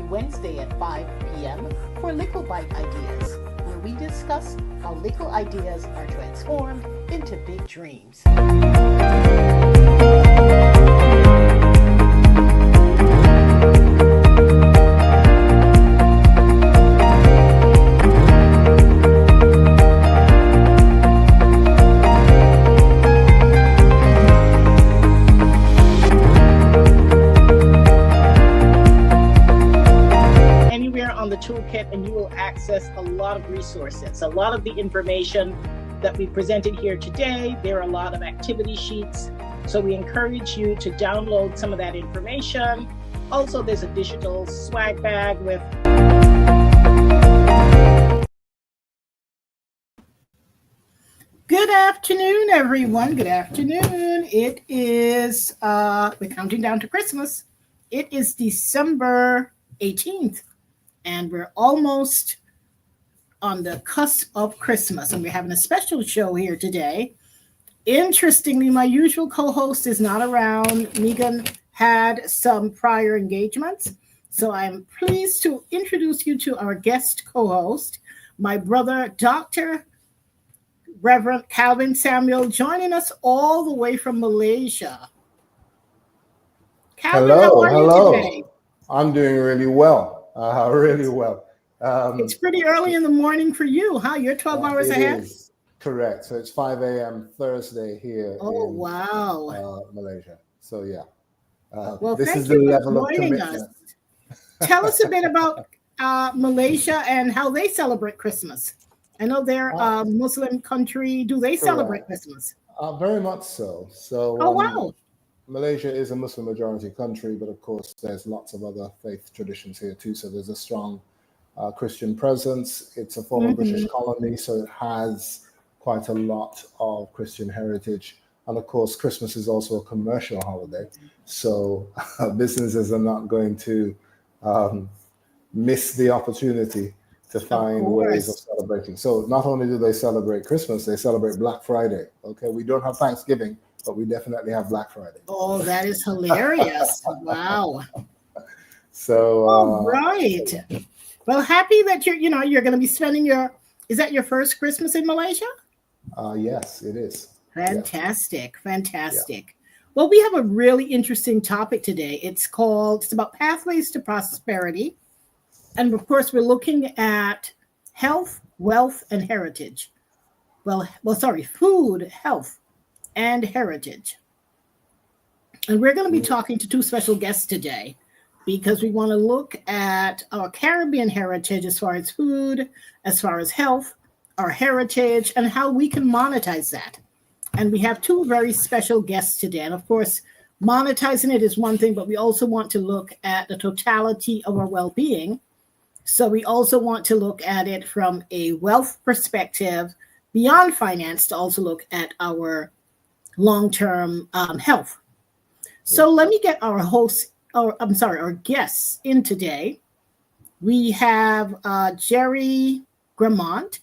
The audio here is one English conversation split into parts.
Wednesday at 5 p.m. for Likkle Byte Ideas, where we discuss how Likkle ideas are transformed into big dreams. Toolkit, and you will access a lot of resources. A lot of the information that we presented here today, there are a lot of activity sheets, so we encourage you to download some of that information. Also, there's a digital swag bag with Good afternoon, everyone. Good afternoon. It is we're counting down to Christmas. It is December 18th. And we're almost on the cusp of Christmas, and we're having a special show here today. Interestingly, my usual co-host is not around. Megan had some prior engagements, so I'm pleased to introduce you to our guest co-host, my brother, Dr. Reverend Calvin Samuel, joining us all the way from Malaysia. Calvin, how are you today? I'm doing really well. Really well. It's pretty early in the morning for you, huh? You're 12 hours ahead? Is correct. So it's 5 a.m. Thursday here in Malaysia. So yeah. Well, this is the level of commitment. Tell us a bit about Malaysia and how they celebrate Christmas. I know they're a Muslim country. Do they celebrate Christmas? Very much so. So wow. Malaysia is a Muslim majority country, but of course there's lots of other faith traditions here too. So there's a strong Christian presence. It's a former British colony, so it has quite a lot of Christian heritage. And of course, Christmas is also a commercial holiday. So businesses are not going to miss the opportunity to find ways of celebrating. So not only do they celebrate Christmas, they celebrate Black Friday. Okay, we don't have Thanksgiving, but we definitely have Black Friday. Oh, that is hilarious. Wow. So all right. Well, happy that you're going to be spending is that your first Christmas in Malaysia? Yes, it is. Fantastic. Yeah. Fantastic. Yeah. Well, we have a really interesting topic today. It's about pathways to prosperity. And of course, we're looking at health, wealth, and heritage. Food, health, and heritage. And we're going to be talking to two special guests today because we want to look at our Caribbean heritage as far as food, as far as health, our heritage, and how we can monetize that. And we have two very special guests today. And of course, monetizing it is one thing, but we also want to look at the totality of our well-being. So we also want to look at it from a wealth perspective beyond finance to also look at our long-term health. So let me get our guests in today. We have Jerry Gramont.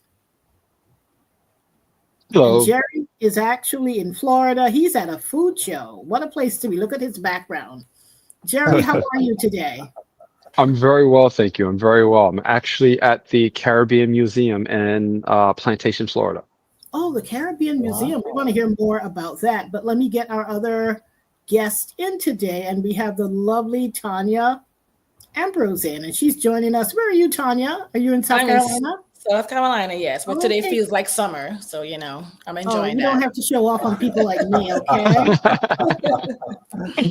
Hello. And Jerry is actually in Florida. He's at a food show. What a place to be. Look at his background. Jerry, how are you today? I'm very well, thank you. I'm very well. I'm actually at the Caribbean Museum in Plantation, Florida. Oh, the Caribbean Museum. We want to hear more about that. But let me get our other guest in today. And we have the lovely Tanya Ambrose in. And she's joining us. Where are you, Tanya? Are you in South Carolina? South Carolina, yes. But today feels like summer. So, I'm enjoying that. You don't have to show off on people like me, okay?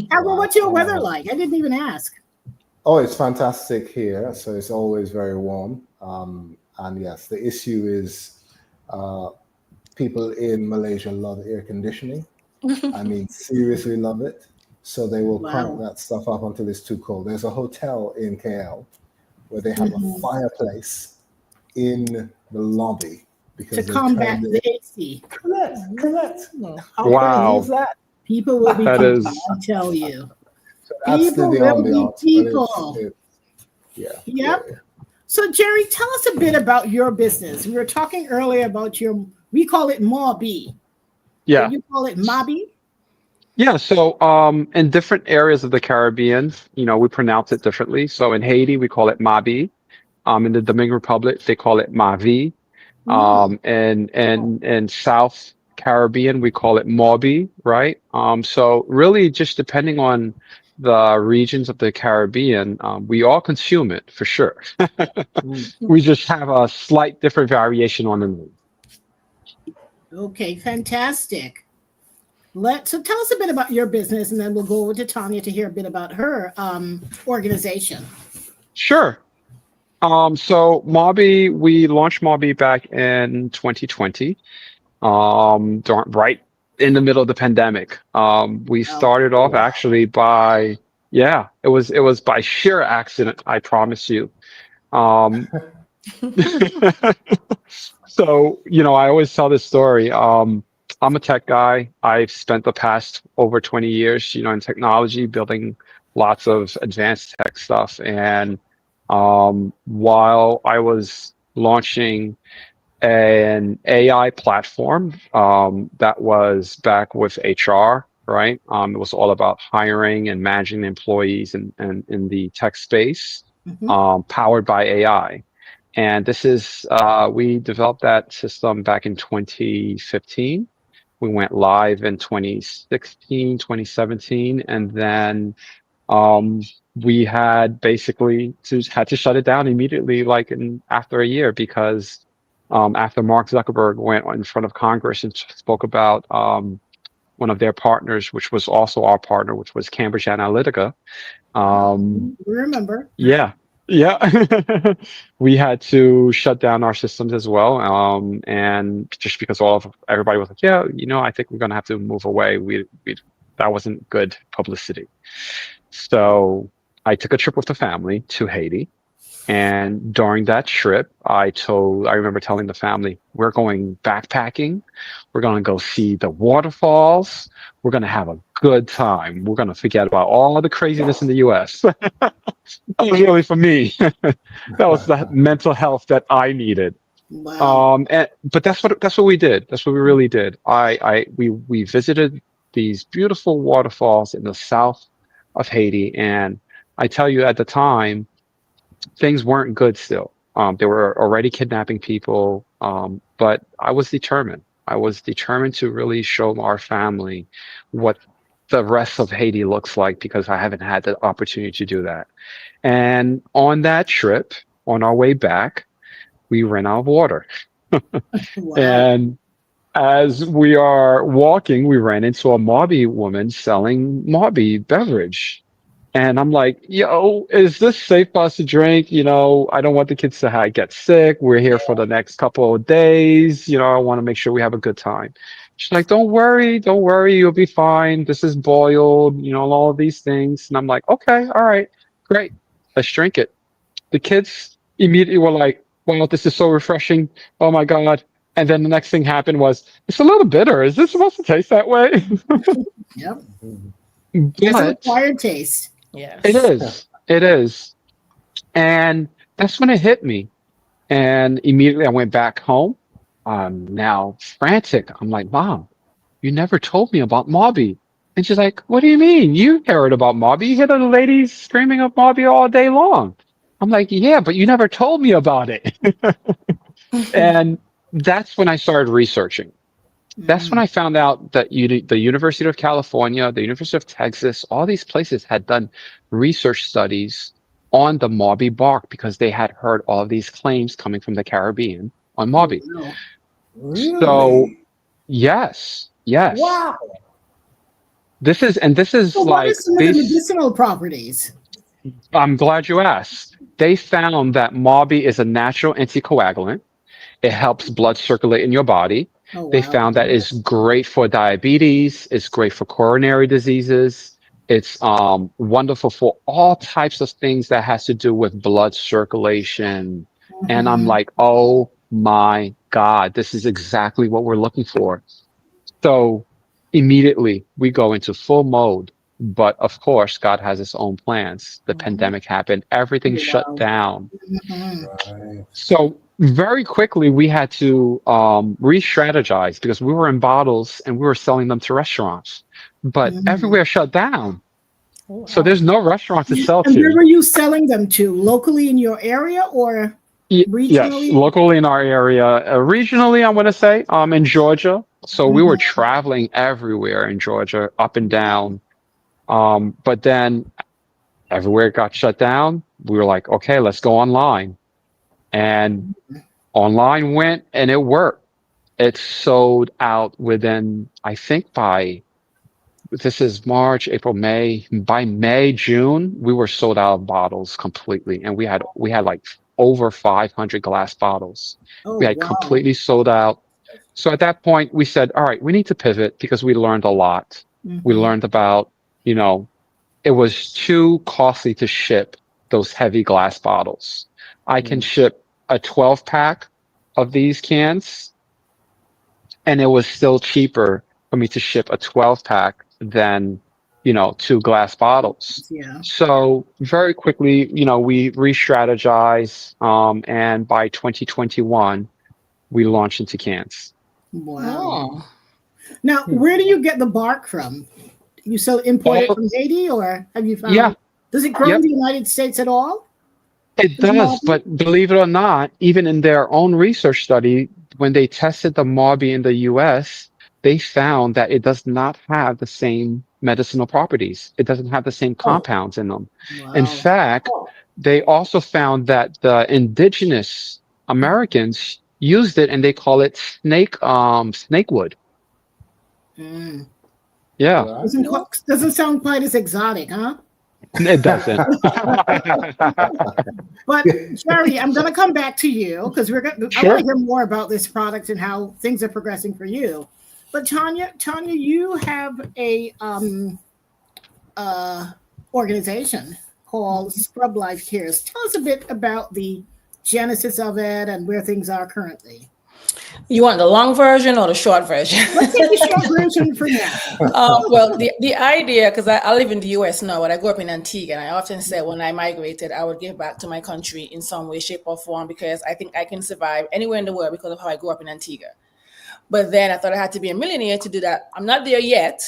What's your weather like? I didn't even ask. Oh, it's fantastic here. So it's always very warm. And yes, the issue is people in Malaysia love air conditioning. I mean, seriously love it. So they will crank that stuff up until it's too cold. There's a hotel in KL where they have a fireplace in the lobby to combat the AC. Correct. How wow. Is that? People will be people, I'll tell you. So people will be people. Yep. Yeah. So Jerry, tell us a bit about your business. We were talking earlier about we call it Mabi. Yeah. You call it Mabi? Yeah, so in different areas of the Caribbean, we pronounce it differently. So in Haiti, we call it Mabi. In the Dominican Republic, they call it Mavi. Mm. And South Caribbean, we call it Morbi, right? So really just depending on the regions of the Caribbean, we all consume it for sure. Mm. We just have a slight different variation on the name. Okay, fantastic. So tell us a bit about your business, and then we'll go over to Tanya to hear a bit about her organization. Sure. So Morbi, we launched Morbi back in 2020, right in the middle of the pandemic. We Oh, started off Wow. actually by, yeah, it was by sheer accident, I promise you. Um, so, I always tell this story. I'm a tech guy. I've spent the past over 20 years, in technology, building lots of advanced tech stuff. And while I was launching an AI platform that was back with HR, right? It was all about hiring and managing employees and in the tech space, mhm. powered by AI. And we developed that system back in 2015. We went live in 2016, 2017, and then um, we had to shut it down immediately, like after a year, because after Mark Zuckerberg went in front of Congress and spoke about one of their partners, which was also our partner, which was Cambridge Analytica. Um, We remember. yeah, yeah. We had to shut down our systems as well. And just because everybody was like, yeah, I think we're gonna have to move away. We That wasn't good publicity. So I took a trip with the family to Haiti. And during that trip, I remember telling the family, we're going backpacking. We're going to go see the waterfalls. We're going to have a good time. We're going to forget about all the craziness in the US. That was really for me. That was the mental health that I needed. Wow. But that's what we did. That's what we really did. We visited these beautiful waterfalls in the south of Haiti, and I tell you, at the time, things weren't good still. They were already kidnapping people, but I was determined. I was determined to really show our family what the rest of Haiti looks like, because I haven't had the opportunity to do that. And on that trip, on our way back, we ran out of water. Wow. And as we are walking, we ran into a Mobby woman selling Mobby beverage. And I'm like, yo, is this safe for us to drink? I don't want the kids to get sick. We're here for the next couple of days. I want to make sure we have a good time. She's like, don't worry, you'll be fine. This is boiled, all of these things. And I'm like, okay, all right, great. Let's drink it. The kids immediately were like, wow, this is so refreshing. Oh my God. And then the next thing happened was, it's a little bitter. Is this supposed to taste that way? Yep. Mhm. It's an But acquired taste. Yes. it is. It is. And that's when it hit me. And immediately I went back home. Now frantic. I'm like, Mom, you never told me about Mobby. And she's like, what do you mean? You heard about Mobby. You hear the ladies screaming of Mobby all day long. I'm like, yeah, but you never told me about it. And that's when I started researching. That's when Mm. I found out that the University of California, the University of Texas, all these places had done research studies on the Mobby bark, because they had heard all of these claims coming from the Caribbean on Oh, Mobby. no. So Really? yes, yes, Wow. this is So, what are like some of the this. medicinal properties? I'm glad you asked. They found that Mobby is a natural anticoagulant. It helps blood circulate in your body. Oh, They wow. found that it's great for diabetes. It's great for coronary diseases. It's wonderful for all types of things that has to do with blood circulation. And I'm Mhm. like, oh my God, this is exactly what we're looking for. So immediately we go into full mode. But of course, God has his own plans. The Mhm. pandemic happened, everything shut Wow. down. Mhm. Right. So very quickly we had to re-strategize, because we were in bottles and we were selling them to restaurants. but everywhere shut down. Oh, So wow. there's no restaurants to sell And where to. were you selling them to? Locally in your area or Yes, regionally? locally in our area. Regionally, I want to say, in Georgia. So we were traveling everywhere in Georgia, up and down. But then everywhere got shut down. We were like, okay, let's go online. And online went and it worked. It sold out within, I think this is March, April, May. By May, June, we were sold out of bottles completely. And we had like over 500 glass bottles. Oh, We had wow. completely sold out. So at that point, we said, all right, we need to pivot because we learned a lot. We learned about, it was too costly to ship those heavy glass bottles. I can ship a 12 pack of these cans, and it was still cheaper for me to ship a 12 pack than, 2 glass bottles. Yeah. So very quickly, we re-strategized, and by 2021, we launched into cans. Wow. Oh. Now, where do you get the bark from? You still import it from Haiti, or have you found? Yeah. Does it grow in the United States at all? It does, but believe it or not, even in their own research study, when they tested the Marby in the US, they found that it does not have the same medicinal properties. It doesn't have the same compounds in them. Wow. In fact, they also found that the indigenous Americans used it and they call it snakewood. Yeah. Doesn't sound quite as exotic, huh? It doesn't. But Jerry, I'm going to come back to you because I want to hear more about this product and how things are progressing for you. But Tanya, you have a organization called Scrub Life Cares. Tell us a bit about the genesis of it and where things are currently. You want the long version or the short version? Let's take the short version for now. Well, the idea, because I live in the US now, but I grew up in Antigua, and I often said when I migrated, I would give back to my country in some way, shape, or form, because I think I can survive anywhere in the world because of how I grew up in Antigua. But then I thought I had to be a millionaire to do that. I'm not there yet,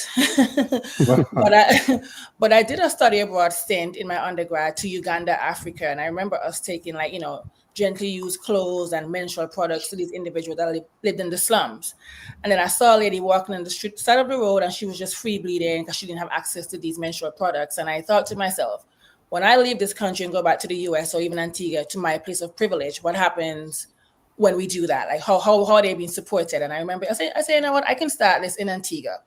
but I did a study abroad stint in my undergrad to Uganda, Africa, and I remember us taking gently used clothes and menstrual products to these individuals that lived in the slums. And then I saw a lady walking on the street side of the road, and she was just free bleeding because she didn't have access to these menstrual products. And I thought to myself, when I leave this country and go back to the US or even Antigua, to my place of privilege, what happens when we do that? Like how are they being supported? And I remember I say, you know what, I can start this in Antigua.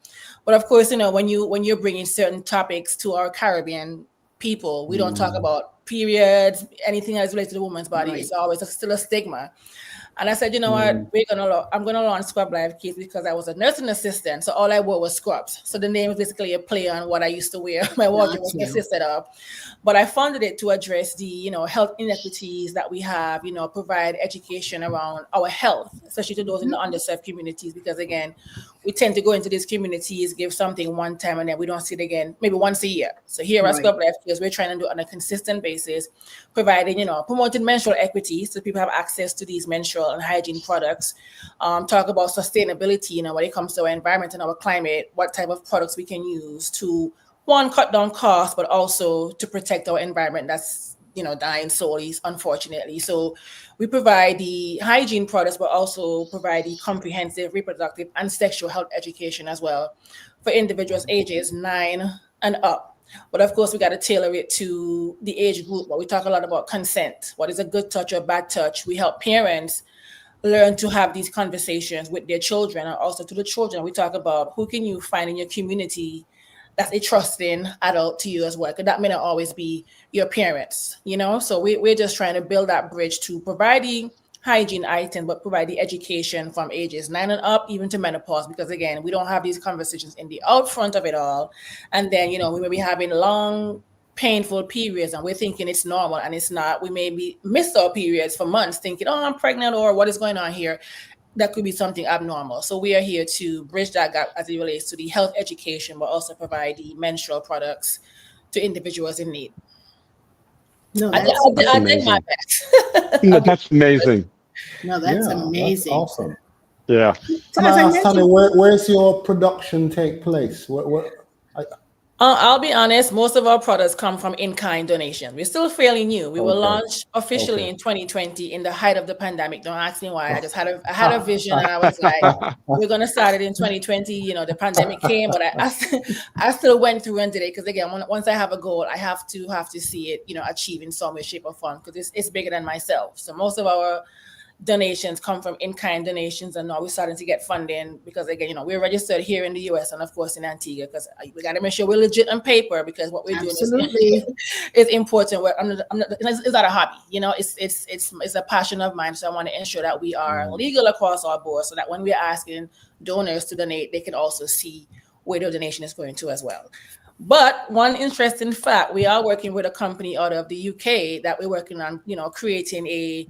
But of course, when you're bringing certain topics to our Caribbean people, we don't talk about periods, anything that's related to the woman's body. It's always still a stigma. And I said, you know what, I'm gonna launch Scrub Life Kids because I was a nursing assistant, so all I wore was scrubs. So the name is basically a play on what I used to wear. My wardrobe was consisted of. But I funded it to address the health inequities that we have, provide education around our health, especially to those in the underserved communities, because again, we tend to go into these communities, give something one time, and then we don't see it again, maybe once a year. So here at Scrub Life Kids, we're trying to do it on a consistent basis, providing, promoting menstrual equity so people have access to these menstrual and hygiene products, talk about sustainability, when it comes to our environment and our climate, what type of products we can use to, one, cut down costs, but also to protect our environment that's, dying slowly, unfortunately. So we provide the hygiene products, but also provide the comprehensive reproductive and sexual health education as well for individuals ages 9 and up. But of course, we got to tailor it to the age group. But we talk a lot about consent. What is a good touch or bad touch? We help parents learn to have these conversations with their children, and also to the children. We talk about who can you find in your community that's a trusting adult to you as well, because that may not always be your parents, So we're just trying to build that bridge to provide the hygiene item, but provide the education from ages 9 and up, even to menopause, because again, we don't have these conversations in the out front of it all. And then, we may be having long, painful periods and we're thinking it's normal, and it's not. We maybe miss our periods for months thinking, oh, I'm pregnant, or what is going on here? That could be something abnormal. So we are here to bridge that gap as it relates to the health education, but also provide the menstrual products to individuals in need. No, I did my best. That's amazing. No, that's amazing. That's awesome. Yeah. So as I mentioned, Tanya, where's your production take place? I'll be honest, most of our products come from in-kind donation. We're still fairly new. We will launch officially in 2020 in the height of the pandemic. Don't ask me why. I had a vision and I was like, we're gonna start it in 2020. You know, the pandemic came, but I still went through and did it because again, once I have a goal, I have to see it, you know, achieve in some way, shape, or form because it's bigger than myself. So most of our donations come from in-kind donations, and now we're starting to get funding because again, you know, we're registered here in the US and of course in Antigua because we got to make sure we're legit on paper because what we're doing is important. It's not a hobby, you know, it's a passion of mine. So I want to ensure that we are legal across our board so that when we're asking donors to donate, they can also see where their donation is going to as well. But one interesting fact, we are working with a company out of the UK that we're working on, you know, creating a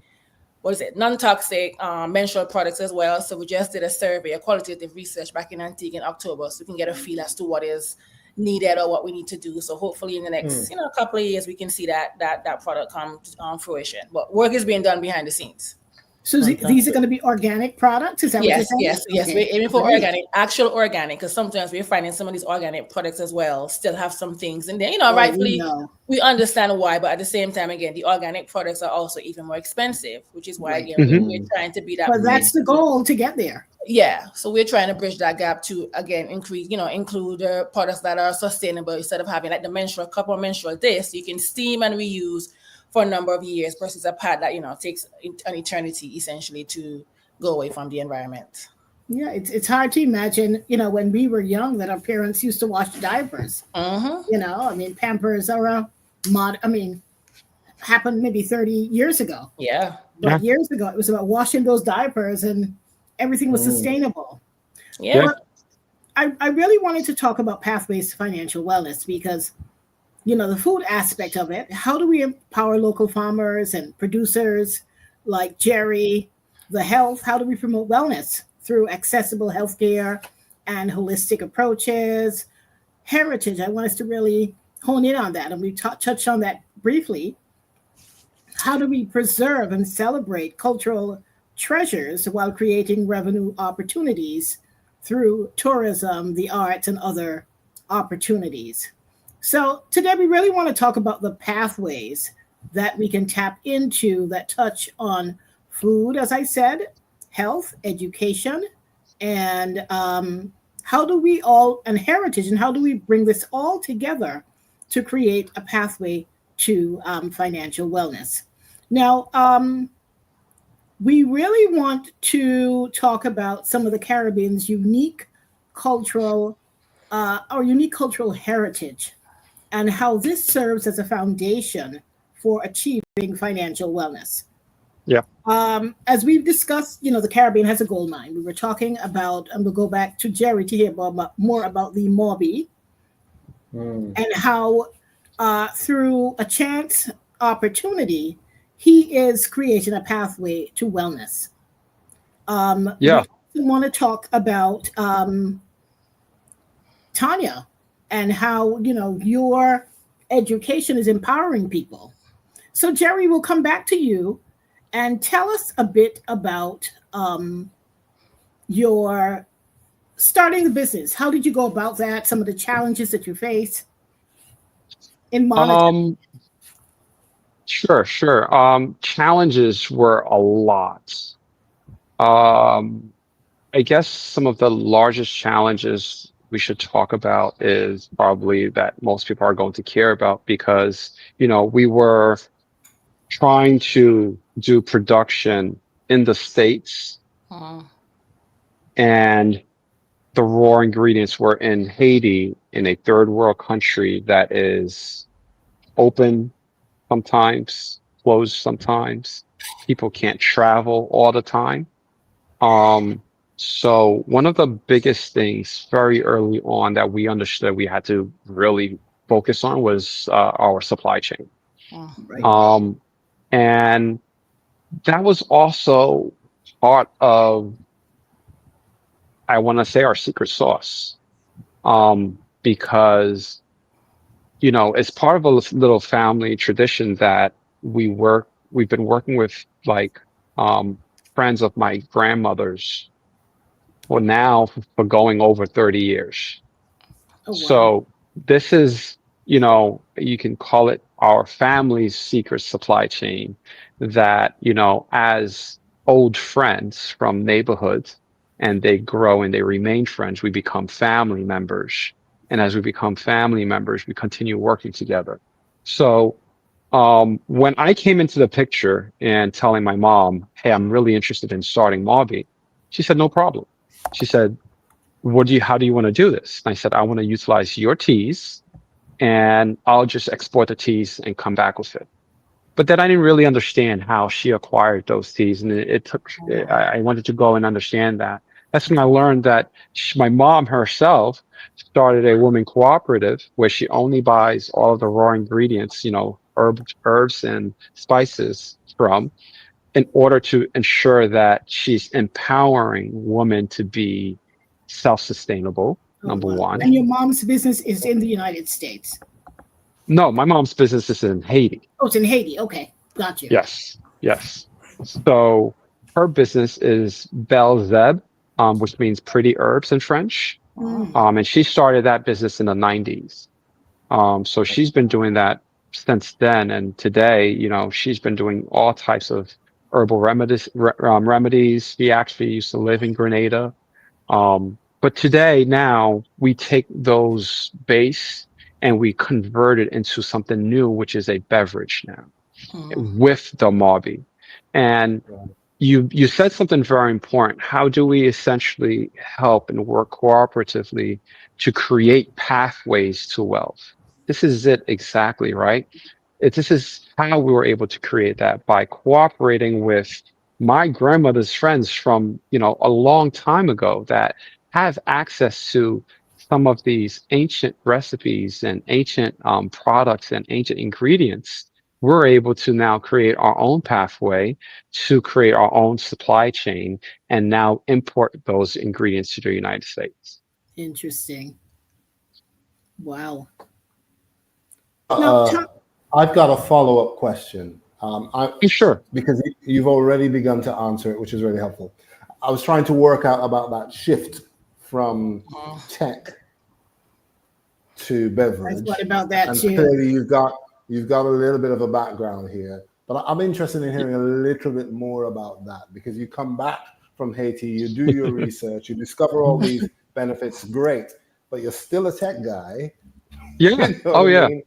non-toxic menstrual products as well. So we just did a survey, a qualitative research back in Antigua in October, so we can get a feel as to what is needed or what we need to do. So hopefully in the next, you know, couple of years, we can see that product come to fruition. But work is being done behind the scenes. So these are going to be organic products? Is that what you're saying? Yes. Okay. We're aiming for organic, actual organic, because sometimes we're finding some of these organic products as well still have some things in there. You know, rightfully, we understand why, but at the same time, again, the organic products are also even more expensive, which is why, again, we're trying to be that. But that's the goal to get there. Yeah. So we're trying to bridge that gap to, again, include products that are sustainable instead of having like the menstrual cup or menstrual disc. You can steam and reuse for a number of years versus a pad that, you know, takes an eternity essentially to go away from the environment. Yeah, it's hard to imagine, you know, when we were young that our parents used to wash diapers. You know, I mean, Pampers are happened maybe 30 years ago. Yeah. But years ago, it was about washing those diapers and everything was sustainable. Yeah. But I really wanted to talk about pathways to financial wellness because, you know, the food aspect of it. How do we empower local farmers and producers like Jerry? The health, how do we promote wellness through accessible healthcare and holistic approaches? Heritage, I want us to really hone in on that. And we touched on that briefly. How do we preserve and celebrate cultural treasures while creating revenue opportunities through tourism, the arts, and other opportunities? So today we really want to talk about the pathways that we can tap into that touch on food, as I said, health, education, and heritage, and how do we bring this all together to create a pathway to financial wellness. Now, we really want to talk about some of the Caribbean's unique cultural heritage and how this serves as a foundation for achieving financial wellness. Yeah. As we've discussed, you know, the Caribbean has a gold mine. We were talking about, and we'll go back to Jerry to hear more about the Morbi and how through a chance opportunity, he is creating a pathway to wellness. We want to talk about Tanya and how, you know, your education is empowering people. So Jerry, we'll come back to you and tell us a bit about your starting the business. How did you go about that? Some of the challenges that you face in monitoring. Sure. Challenges were a lot. I guess some of the largest challenges we should talk about is probably that most people are going to care about because, you know, we were trying to do production in the States and the raw ingredients were in Haiti, in a third world country that is open sometimes, closed sometimes. People can't travel all the time. So one of the biggest things very early on that we understood we had to really focus on was our supply chain. And that was also part of, I want to say, our secret sauce, because, you know, it's part of a little family tradition that we've been working with like friends of my grandmother's for going over 30 years. Oh, wow. So this is, you can call it our family's secret supply chain that, as old friends from neighborhoods and they grow and they remain friends, we become family members. And as we become family members, we continue working together. So when I came into the picture and telling my mom, hey, I'm really interested in starting Mavi, she said, no problem. She said, how do you want to do this? And I said, I want to utilize your teas and I'll just export the teas and come back with it. But then I didn't really understand how she acquired those teas. And it took, I wanted to go and understand that. That's when I learned that my mom herself started a woman cooperative where she only buys all of the raw ingredients, herbs and spices from, in order to ensure that she's empowering women to be self-sustainable, number wow. one. And your mom's business is in the United States? No, my mom's business is in Haiti. Oh, it's in Haiti. Okay, got you. Yes. So her business is Belle Zeb, which means pretty herbs in French. And she started that business in the 90s. So she's been doing that since then. And today, she's been doing all types of herbal remedies. She actually used to live in Grenada. But today, now we take those base and we convert it into something new, which is a beverage now with the Mavi. And you said something very important. How do we essentially help and work cooperatively to create pathways to wealth? This is it exactly, right? This is how we were able to create that, by cooperating with my grandmother's friends from, a long time ago that have access to some of these ancient recipes and ancient products and ancient ingredients. We're able to now create our own pathway to create our own supply chain and now import those ingredients to the United States. Interesting. Wow. I've got a follow-up question. Sure. Because you've already begun to answer it, which is really helpful. I was trying to work out about that shift from tech to beverage. I thought about that too. Clearly you've got a little bit of a background here, but I'm interested in hearing a little bit more about that, because you come back from Haiti, you do your research, you discover all these benefits, great, but you're still a tech guy. Yeah. I mean?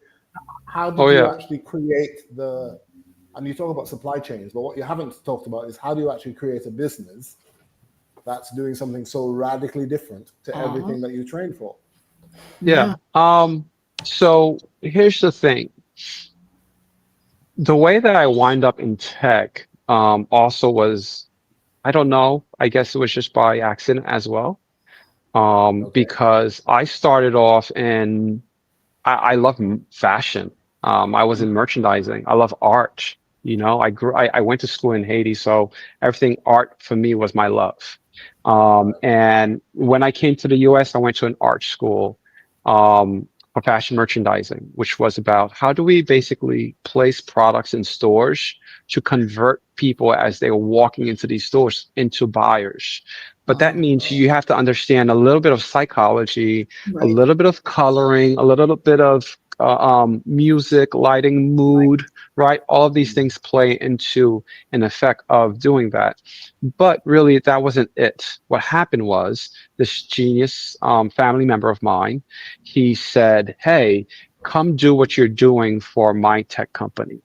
How did you actually create and you talk about supply chains, but what you haven't talked about is how do you actually create a business that's doing something so radically different to everything that you trained for? Yeah. So here's the thing. The way that I wind up in tech also was, I don't know, I guess it was just by accident as well. Because I started off I love fashion. I was in merchandising. I love art. I went to school in Haiti, so everything art for me was my love. And when I came to the US, I went to an art school for fashion merchandising, which was about how do we basically place products in stores to convert people as they were walking into these stores into buyers. But that means you have to understand a little bit of psychology, a little bit of coloring, a little bit of music, lighting, mood, right? All of these things play into an effect of doing that. But really, that wasn't it. What happened was this genius family member of mine, he said, hey, come do what you're doing for my tech company.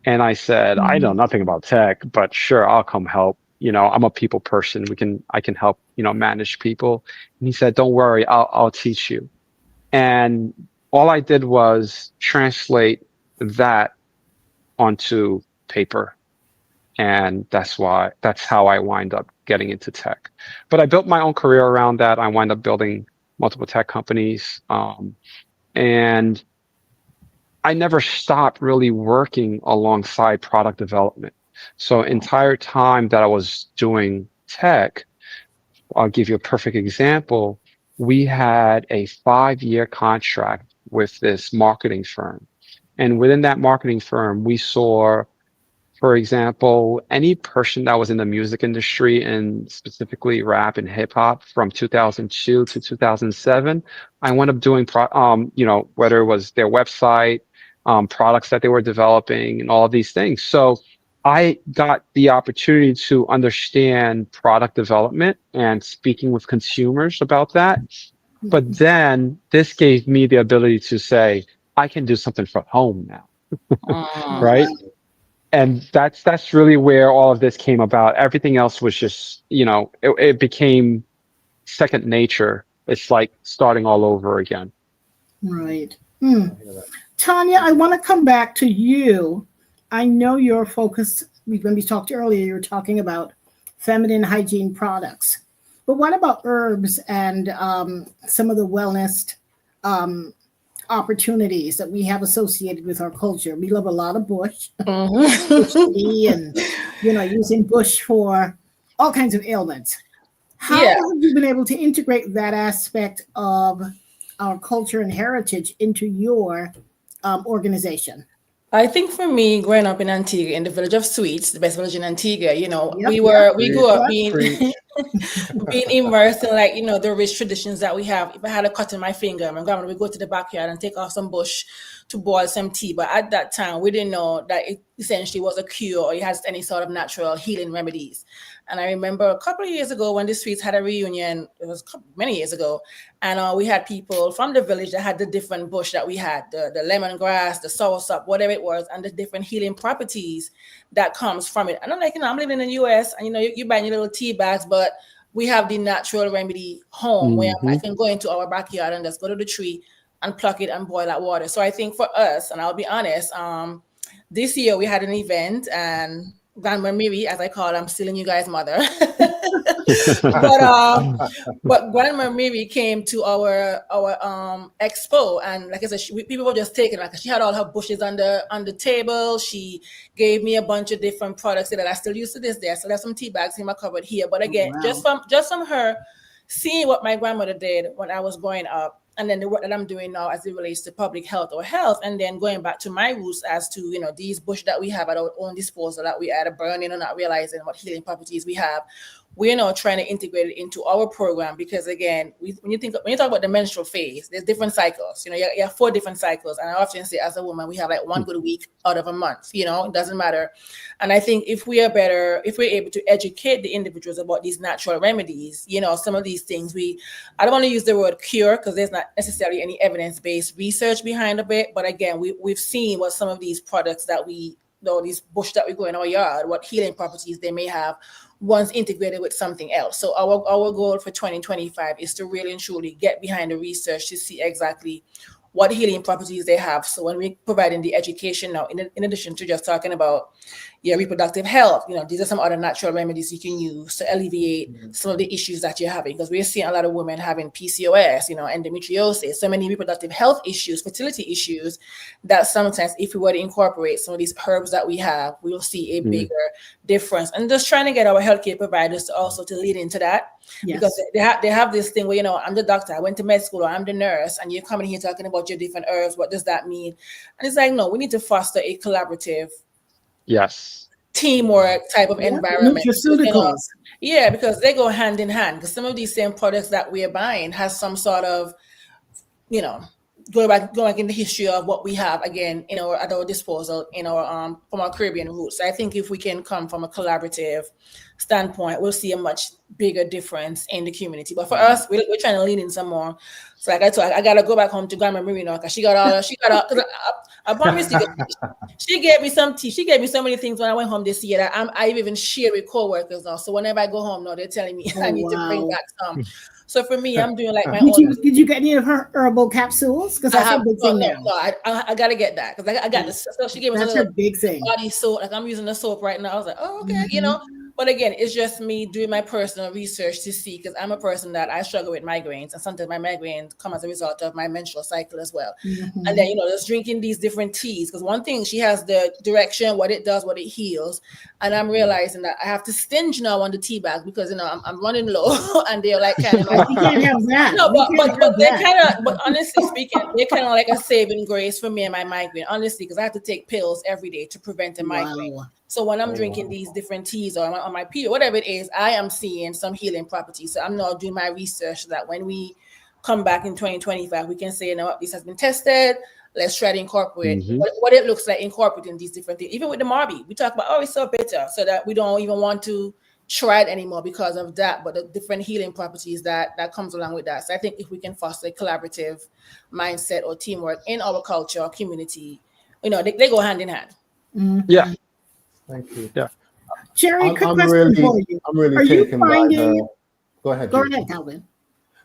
And I said, I know nothing about tech, but sure, I'll come help. I'm a people person. I can help, manage people. And he said, don't worry, I'll teach you. And all I did was translate that onto paper. And that's how I wind up getting into tech. But I built my own career around that. I wind up building multiple tech companies. And I never stopped really working alongside product development. So entire time that I was doing tech, I'll give you a perfect example. We had a 5-year contract with this marketing firm. And within that marketing firm, we saw for example, any person that was in the music industry and specifically rap and hip hop from 2002 to 2007, I wound up doing, whether it was their website, products that they were developing and all of these things. So I got the opportunity to understand product development and speaking with consumers about that. But then this gave me the ability to say, I can do something from home now, right? And that's really where all of this came about. Everything else was just, it became second nature. It's like starting all over again. Right. Tanya, I want to come back to you. I know your focus, when we talked earlier, you were talking about feminine hygiene products. But what about herbs and some of the wellness opportunities that we have associated with our culture? We love a lot of bush, bush tea, and using bush for all kinds of ailments. How have you been able to integrate that aspect of our culture and heritage into your organization? I think for me, growing up in Antigua, in the village of Sweets, the best village in Antigua, we grew up being being immersed in the rich traditions that we have. If I had a cut in my finger, my grandma would go to the backyard and take off some bush to boil some tea. But at that time, we didn't know that it essentially was a cure or it has any sort of natural healing remedies. And I remember a couple of years ago when the Sweets had a reunion, it was many years ago, and we had people from the village that had the different bush that we had, the lemongrass, the soursop, whatever it was, and the different healing properties that comes from it. And I'm like, I'm living in the US, and you buy your little tea bags, but we have the natural remedy home where I can go into our backyard and just go to the tree and pluck it and boil that water. So I think for us, and I'll be honest, this year we had an event, and Grandma Miri, as I call her, I'm still in you guys' mother. but Grandma Miri came to our expo, and like I said, people were just taking her. She had all her bushes on the table. She gave me a bunch of different products that I still use to this day. I still have some tea bags in my cupboard here. But again, just from her seeing what my grandmother did when I was growing up, and then the work that I'm doing now as it relates to public health or health, and then going back to my roots as to, these bush that we have at our own disposal that we either burning or not realizing what healing properties we have. We're now trying to integrate it into our program because, again, when you talk about the menstrual phase, there's different cycles. You have 4 different cycles. And I often say as a woman, we have like one good week out of a month, it doesn't matter. And I think if we're able to educate the individuals about these natural remedies, some of these things, I don't want to use the word cure because there's not necessarily any evidence-based research behind it. But again, we've seen what some of these products that these bush that we grow in our yard, what healing properties they may have once integrated with something else. So our goal for 2025 is to really and truly get behind the research to see exactly what healing properties they have. So when we're providing the education now, in addition to just talking about your reproductive health, these are some other natural remedies you can use to alleviate some of the issues that you're having. Because we're seeing a lot of women having PCOS, endometriosis, so many reproductive health issues, fertility issues, that sometimes if we were to incorporate some of these herbs that we have, we'll see a bigger difference. And just trying to get our healthcare providers to lead into that. Yes. Because they have this thing where, I'm the doctor, I went to med school, or I'm the nurse, and you're coming here talking about your different herbs. What does that mean? And it's like, no, we need to foster a collaborative teamwork type of environment. Nutraceuticals. Because they go hand in hand. Because some of these same products that we're buying has some sort of, going back in the history of what we have again at our disposal from our Caribbean roots. I think if we can come from a collaborative standpoint, we'll see a much bigger difference in the community. But for us, we're trying to lean in some more. So like I told, I gotta go back home to Grandma Marino because she got all. I promise you, she gave me some tea. She gave me so many things when I went home this year that I've even shared with coworkers now. So whenever I go home now, they're telling me I need to bring back some. So for me, I'm doing like my own. Did you get any of her herbal capsules? Because that's a big thing now. No, I gotta get that because I got this. So she gave me a big thing. Body soap. Like I'm using the soap right now. I was like, oh, okay, But again, it's just me doing my personal research to see, because I'm a person that I struggle with migraines, and sometimes my migraines come as a result of my menstrual cycle as well. And then, just drinking these different teas, because one thing, she has the direction, what it does, what it heals. And I'm realizing that I have to stinge now on the tea bag because, I'm running low and they're like kind of like, you can't have that. No, but they're kind of, but honestly speaking, they're kind of like a saving grace for me and my migraine, honestly, because I have to take pills every day to prevent a migraine. So when I'm drinking these different teas or on my period, whatever it is, I am seeing some healing properties. So I'm now doing my research so that when we come back in 2025, we can say, you know what, this has been tested. Let's try to incorporate what it looks like incorporating these different things. Even with the Marby, we talk about, oh, it's so bitter, so that we don't even want to try it anymore because of that, but the different healing properties that comes along with that. So I think if we can foster a collaborative mindset or teamwork in our culture or community, you know, they go hand in hand. Yeah. Thank you. Yeah. Jerry, quick I'm question for you. I'm really Are you taken by the. Go ahead. Go Jude. ahead, Calvin.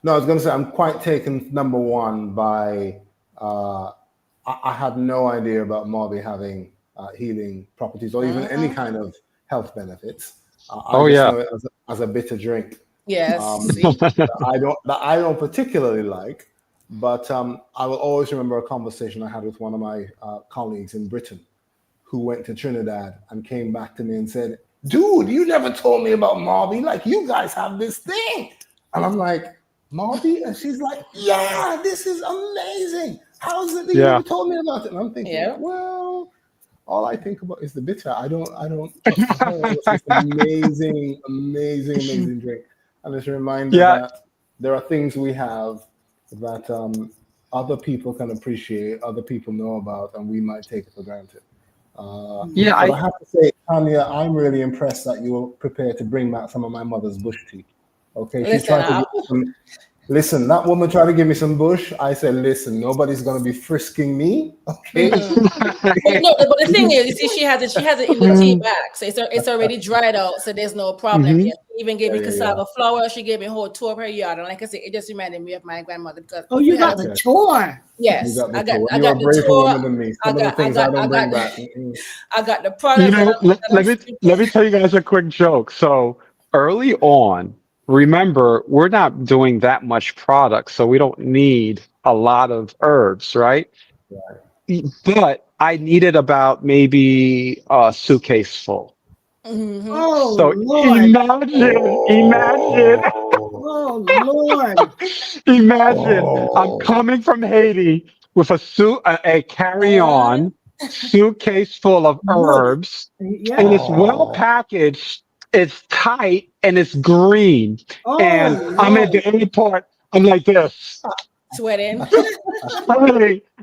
No, I was going to say I'm quite taken. Number one, by I had no idea about Marby having healing properties or even any kind of health benefits. I just know it as a bitter drink. Yes. that I don't particularly like, but I will always remember a conversation I had with one of my colleagues in Britain who went to Trinidad and came back to me and said, "Dude, you never told me about Marby. Like, you guys have this thing." And I'm like, "Marby?" And she's like, "Yeah, this is amazing. How is it that you never told me about it?" And I'm thinking, well, all I think about is the bitter. I don't. It's this amazing drink. And it's a reminder that there are things we have that other people can appreciate, other people know about, and we might take it for granted. But I have to say, Tanya, I'm really impressed that you were prepared to bring back some of my mother's bush tea. Okay, she tried to listen. That woman tried to give me some bush. I said, "Listen, nobody's gonna be frisking me." Okay. But the thing is, you see, she has it in the tea bag, so it's already dried out, so there's no problem here. She even gave me cassava flour. She gave me a whole tour of her yard, and like I said, it just reminded me of my grandmother. Because you got the tour. Yes, I got the braver tour. woman than me. Some of the things I don't bring back. I got the product. Let me tell you guys a quick joke. So early on, remember, we're not doing that much product, so we don't need a lot of herbs, right? But I needed about maybe a suitcase full. Oh, so Lord. Imagine. Oh, Lord. Imagine I'm coming from Haiti with a carry-on suitcase full of herbs, and it's well packaged. It's tight and it's green. And I'm at the airport. I'm like this. Sweating.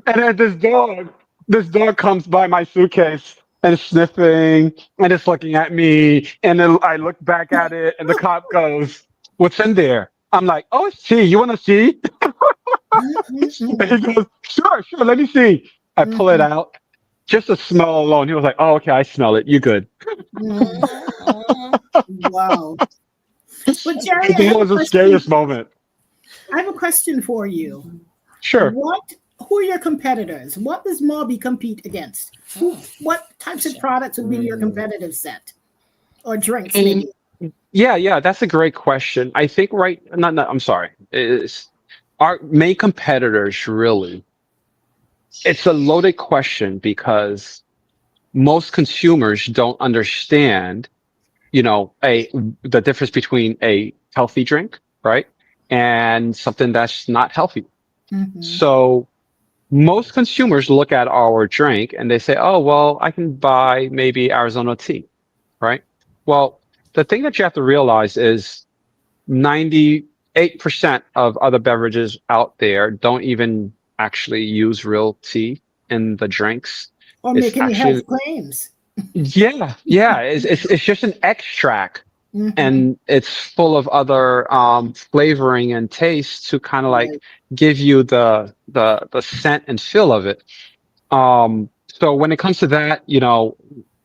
And then this dog comes by my suitcase and sniffing and it's looking at me. And then I look back at it and the cop goes, "What's in there?" I'm like, "Oh, it's tea. You want to see?" And he goes, sure, let me see. I pull it out. Just the smell alone. He was like, "Oh, okay, I smell it. You good." Wow. But Jerry, that was the scariest moment. I have a question for you. Sure. Who are your competitors? What does Marby compete against? What types of products would be your competitive set or drinks? Maybe? Yeah, that's a great question. I think I'm sorry. Our main competitors really. It's a loaded question because most consumers don't understand, the difference between a healthy drink, right, and something that's not healthy. So most consumers look at our drink and they say, "Oh, well, I can buy maybe Arizona tea," right? Well, the thing that you have to realize is 98% of other beverages out there don't even actually use real tea in the drinks. Or make any health claims. Yeah. It's just an extract, and it's full of other flavoring and taste to kind of like give you the scent and feel of it. So when it comes to that,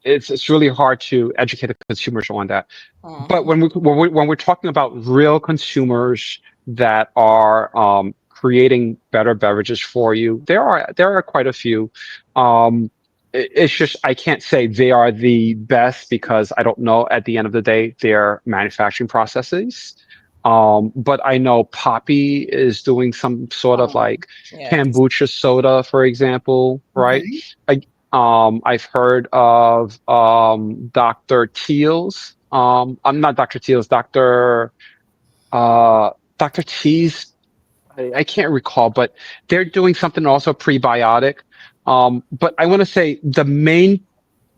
it's really hard to educate the consumers on that. But when we're talking about real consumers that are creating better beverages for you, there are quite a few. It's just I can't say they are the best because I don't know at the end of the day their manufacturing processes. But I know Poppy is doing some sort of like kombucha soda, for example, right? I've heard of Dr. Teal's. I'm not Dr. Teal's, Dr. T's. I can't recall, but they're doing something also prebiotic. But I want to say the main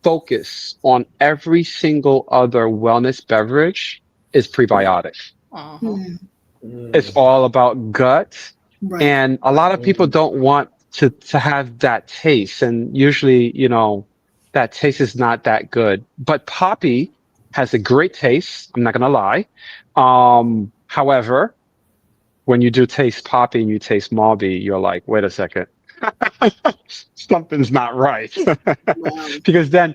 focus on every single other wellness beverage is prebiotic. It's all about gut. Right. And a lot of people don't want to have that taste. And usually, that taste is not that good. But poppy has a great taste. I'm not going to lie. However, when you do taste poppy and you taste Malby, you're like, wait a second. Something's not right. Wow. Because then,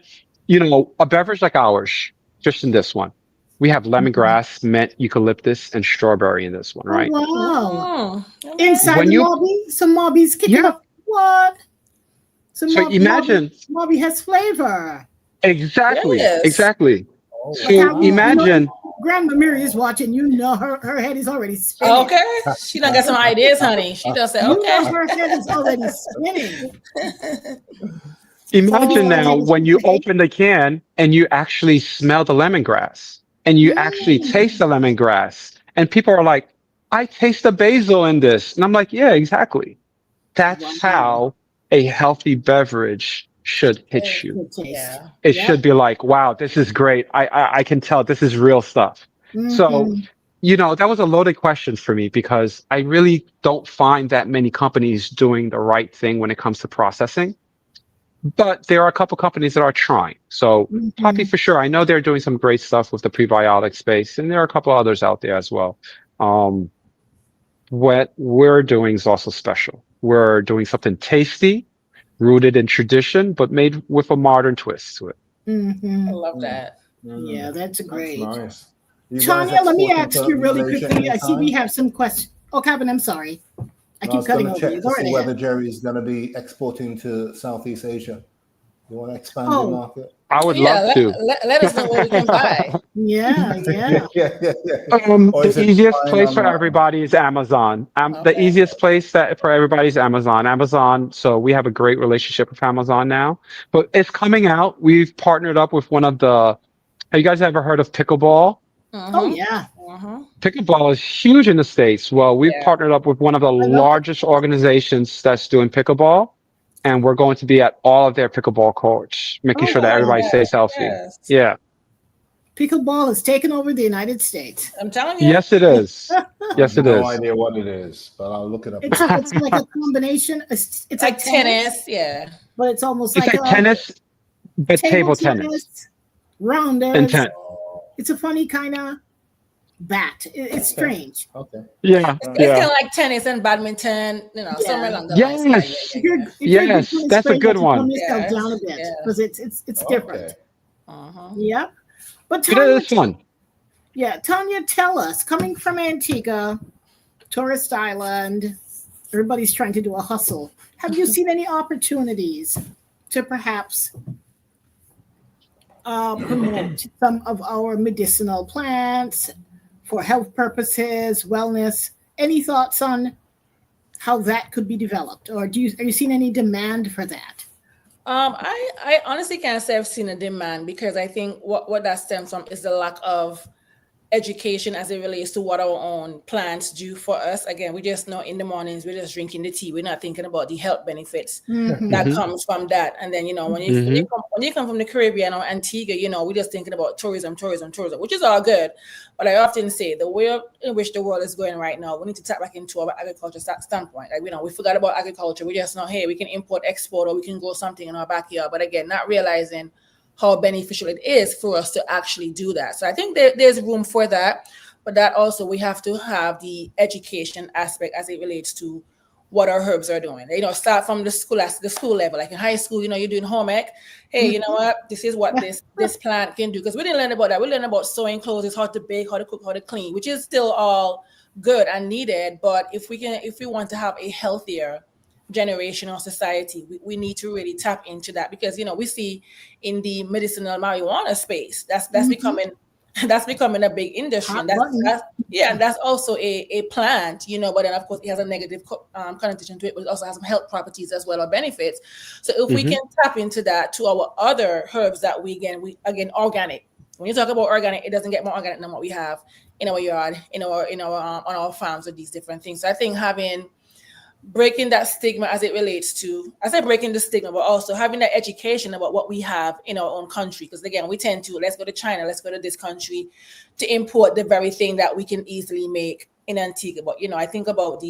a beverage like ours, just in this one, we have lemongrass, mint, eucalyptus, and strawberry in this one, right? Oh, wow. Okay. Inside When the you- Malby, some Malby's kicking Yeah. up. What? So imagine- Malby has flavor. Exactly. Yes. exactly. Oh, So wow. imagine, Grandma Mary is watching. Her head is already spinning. Okay. She done got some ideas, honey. She just said, You know okay. her head is already spinning. imagine Oh, now when you okay. open the can and you actually smell the lemongrass and you actually taste the lemongrass, and people are like, I taste the basil in this. And I'm like, yeah, exactly. That's Wow. how a healthy beverage should hit you. Good taste. Yeah. It Yep. should be like, wow, this is great. I can tell this is real stuff. So, Mhm. that was a loaded question for me because I really don't find that many companies doing the right thing when it comes to processing. But there are a couple companies that are trying. So Poppy for sure. I know they're doing some great stuff with the prebiotic space, and there are a couple others out there as well. What we're doing is also special. We're doing something tasty, rooted in tradition, but made with a modern twist to it. I Mhm. love that. Yeah, that's great. That's nice. You guys Tanya, let me exporting ask to you really Malaysia quickly. I see we anytime? have some questions. Oh, Kevin, I'm sorry. I I keep was cutting going to over you. check Go to right see whether ahead. Jerry's going to be exporting to Southeast Asia. You want to expand your Oh, market? I would Yeah, love to. let us know what we can buy. yeah, yeah. yeah. Or The is it easiest fine place for online? everybody is Amazon. The Okay. easiest place for everybody is Amazon. Amazon. So we have a great relationship with Amazon now, but it's coming out. We've partnered up with one of the. Have you guys ever heard of Pickleball? Oh, yeah. Pickleball is huge in the States. Well, we've Yeah. partnered up with one of the love largest organizations that's doing pickleball, and we're going to be at all of their pickleball courts, making Oh, sure that wow. everybody stays healthy. Yes. Yeah. Pickleball has taken over the United States. I'm telling you. Yes, it is. I Yes, have it no is. idea what it is, but I'll look it up. It's like a combination. It's Like tennis. Yeah. but it's almost It's like like tennis, but table tennis. rounders. Intent. It's a funny kind of bat. It's strange. Okay. Yeah. It's kind Yeah. of like tennis and badminton, Yeah. somewhere along the Yes. lines. If you're Yes, good tennis that's a player, good you one. Calm yourself Yes, down a bit yeah. because it's different. Okay. Yep. But It Tanya, is fun. yeah, Tanya, tell us, coming from Antigua, tourist island, everybody's trying to do a hustle. Have you seen any opportunities to perhaps promote some of our medicinal plants for health purposes, wellness? Any thoughts on how that could be developed, or are you seeing any demand for that? I honestly can't say I've seen a demand because I think what that stems from is the lack of education as it relates to what our own plants do for us. Again, we just know in the mornings we're just drinking the tea. We're not thinking about the health benefits that comes from that. And then when you come from the Caribbean or Antigua, we're just thinking about tourism, which is all good. But I often say the way in which the world is going right now, we need to tap back into our agriculture standpoint. Like we forgot about agriculture. We just know, hey, we can import, export, or we can grow something in our backyard. But again, not realizing how beneficial it is for us to actually do that. So I think there's room for that, but that also we have to have the education aspect as it relates to what our herbs are doing. Start from the school level, like in high school, you're doing home ec. Hey, you know what? This is what this plant can do. Because we didn't learn about that. We learned about sewing clothes, how to bake, how to cook, how to clean, which is still all good and needed. But if we want to have a healthier generational society, we need to really tap into that because we see in the medicinal marijuana space that's becoming a big industry. And that's also a plant, but then of course it has a negative connotation to it, but it also has some health properties as well, or benefits. So if we can tap into that to our other herbs that we again organic. When you talk about organic, it doesn't get more organic than what we have in our yard, on our farms, or these different things. So I think having breaking that stigma as it relates to, I say breaking the stigma, but also having that education about what we have in our own country. Because again, we tend to, let's go to China, let's go to this country to import the very thing that we can easily make in Antigua. But, I think about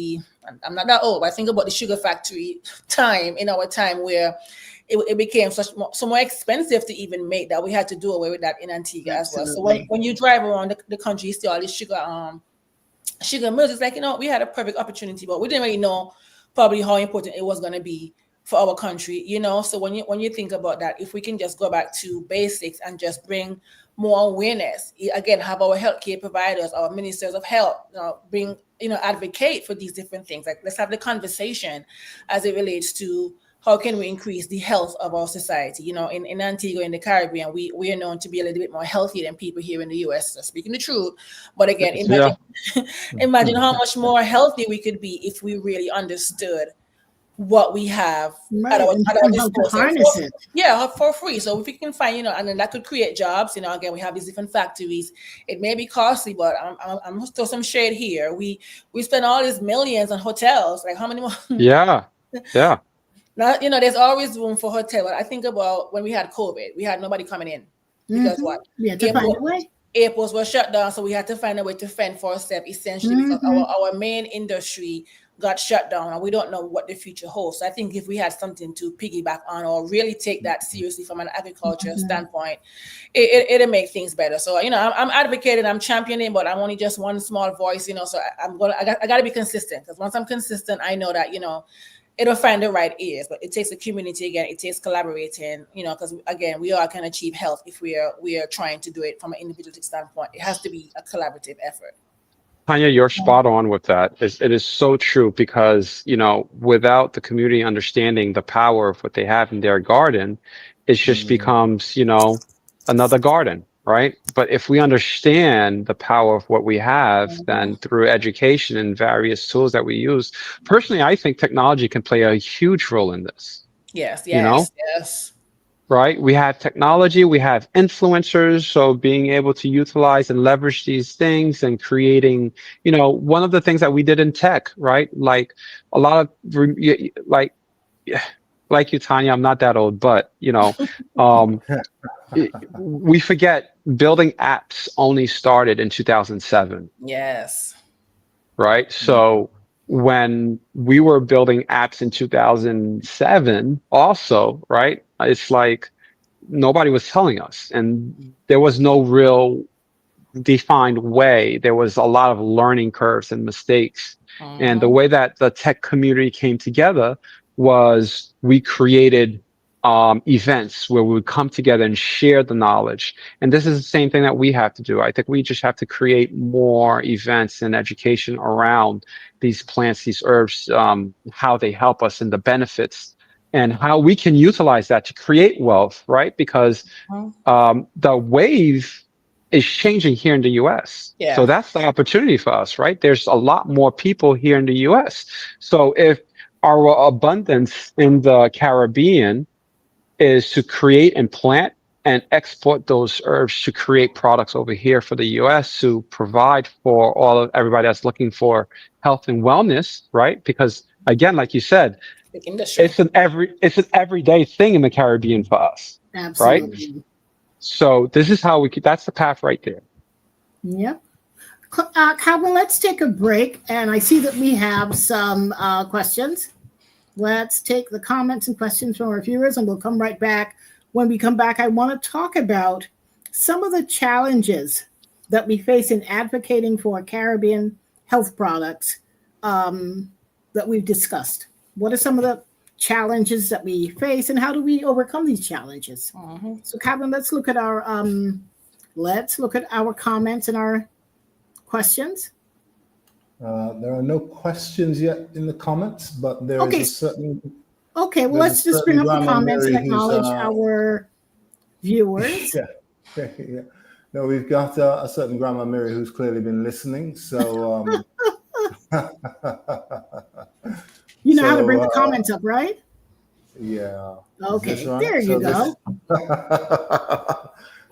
I'm not that old, but I think about the sugar factory time in our time where it became so more expensive to even make that we had to do away with that in Antigua as well. So when you drive around the country, you see all this sugar mills. It's like, we had a perfect opportunity, but we didn't really know probably how important it was going to be for our country, So when you think about that, if we can just go back to basics and just bring more awareness, again, have our healthcare providers, our ministers of health, bring, advocate for these different things. Like, let's have the conversation as it relates to how can we increase the health of our society? In Antigua, in the Caribbean, we are known to be a little bit more healthy than people here in the US, so speaking the truth. But again, imagine how much more healthy we could be if we really understood what we have at our disposal. For free. So if we can find, and then that could create jobs. Again, we have these different factories. It may be costly, but I'm gonna throw some shade here. We spend all these millions on hotels. Like, how many more? Yeah. Now, there's always room for hotel. But I think about when we had COVID, we had nobody coming in because what? We had to find a way. Airports were shut down, so we had to find a way to fend for ourselves, essentially, because our main industry got shut down, and we don't know what the future holds. So I think if we had something to piggyback on or really take that seriously from an agriculture standpoint, it'll make things better. So I'm advocating, I'm championing, but I'm only just one small voice. So I got to be consistent, because once I'm consistent, I know that it'll find the right ears. But it takes a community, again, it takes collaborating, because again, we all can achieve health if we are trying to do it from an individualistic standpoint. It has to be a collaborative effort. Tanya, you're spot on with that. It is so true, because, without the community understanding the power of what they have in their garden, it just becomes, another garden, right? But if we understand the power of what we have, then through education and various tools that we use, personally, I think technology can play a huge role in this. Yes. Right? We have technology, we have influencers. So being able to utilize and leverage these things and creating, one of the things that we did in tech, right? Like a lot of, like you, Tanya, I'm not that old, but, we forget building apps only started in 2007. Yes. Right? So when we were building apps in 2007 also, right? It's like nobody was telling us, and there was no real defined way. There was a lot of learning curves and mistakes. And the way that the tech community came together was we created events where we would come together and share the knowledge. And this is the same thing that we have to do. I think we just have to create more events and education around these plants, these herbs, how they help us and the benefits, and how we can utilize that to create wealth, right? Because the wave is changing here in the US. Yeah. So that's the opportunity for us, right? There's a lot more people here in the US. So if our abundance in the Caribbean is to create and plant and export those herbs to create products over here for the US to provide for everybody that's looking for health and wellness, right? Because again, like you said, it's an everyday thing in the Caribbean for us. Absolutely. Right? So this is how that's the path right there. Yep. Calvin, let's take a break. And I see that we have some questions. Let's take the comments and questions from our viewers, and we'll come right back. When we come back, I want to talk about some of the challenges that we face in advocating for Caribbean health products that we've discussed. What are some of the challenges that we face, and how do we overcome these challenges? So, Calvin, let's look at our comments and our questions. There are no questions yet in the comments, but there is a certain... Okay, well, let's just bring up the comments and acknowledge our viewers. Yeah. No, we've got a certain Grandma Mary who's clearly been listening, so... You know how to bring the comments up, right? Yeah. Okay, right? There you go.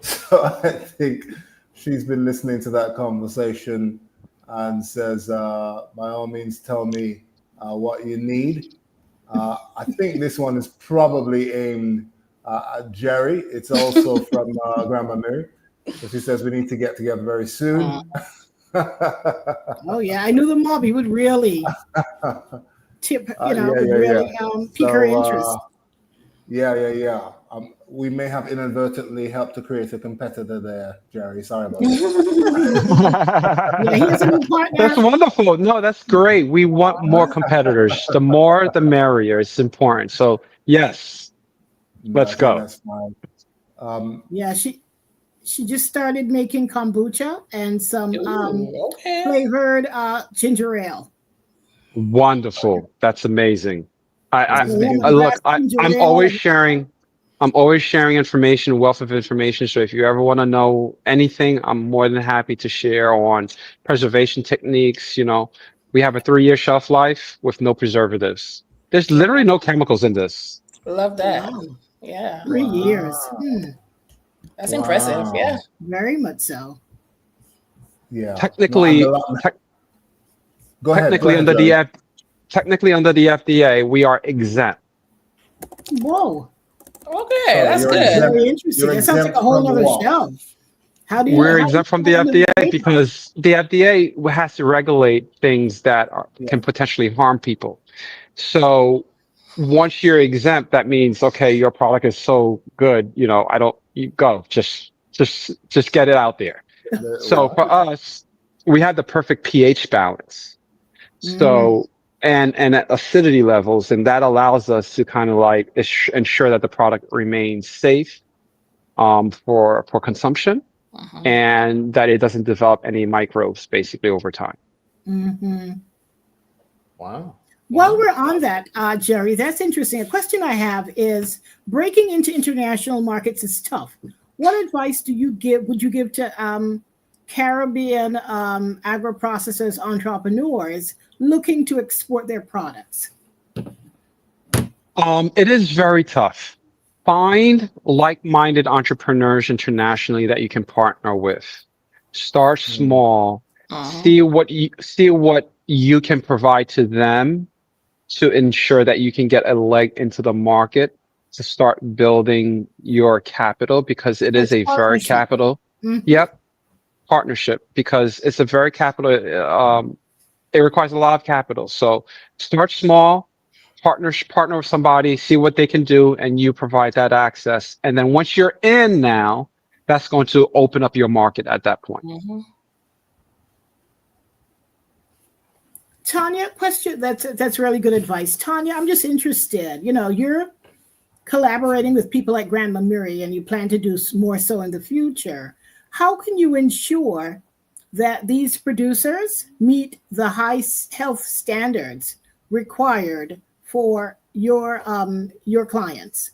So I think she's been listening to that conversation and says, by all means, tell me what you need. I think this one is probably aimed at Jerry. It's also from Grandma Mary. So she says we need to get together very soon. Oh yeah, I knew the mob. He would really pique her interest. We may have inadvertently helped to create a competitor there, Jerry. Sorry about that. Yeah, he has a new partner. That's wonderful. No, that's great. We want more competitors. The more, the merrier. It's important. So yes, let's go. That's fine. Yeah, she just started making kombucha and some flavored ginger ale. Wonderful. That's amazing. I'm always sharing. I'm always sharing information, wealth of information. So if you ever want to know anything, I'm more than happy to share on preservation techniques. You know, we have a 3-year shelf life with no preservatives. There's literally no chemicals in this. Love that. Wow. Yeah. 3 years. That's impressive. Yeah. Very much so. Yeah. Technically, technically under the FDA, we are exempt. Whoa. Okay, that's good. Very interesting. It sounds like a whole other show. We're exempt from the FDA because the FDA has to regulate things that can potentially harm people. So once you're exempt, that means, okay, your product is so good, you go, just get it out there. So for us, we had the perfect pH balance. So, and at acidity levels, and that allows us to kind of like ensure that the product remains safe for consumption, and that it doesn't develop any microbes basically over time. Wow. While we're on that, Jerry, that's interesting. A question I have is, breaking into international markets is tough. What advice would you give to Caribbean agro-processors, entrepreneurs looking to export their products? It is very tough. Find like-minded entrepreneurs internationally that you can partner with. Start small. See what you can provide to them to ensure that you can get a leg into the market to start building your capital, because it is a very capital. Partnership, because it's a very capital. It requires a lot of capital. So start small, partner with somebody, see what they can do, and you provide that access. And then once you're in now, that's going to open up your market at that point. Tanya, question. That's really good advice. Tanya, I'm just interested. You're collaborating with people like Grandma Miri, and you plan to do more so in the future. How can you ensure that these producers meet the high health standards required for your clients?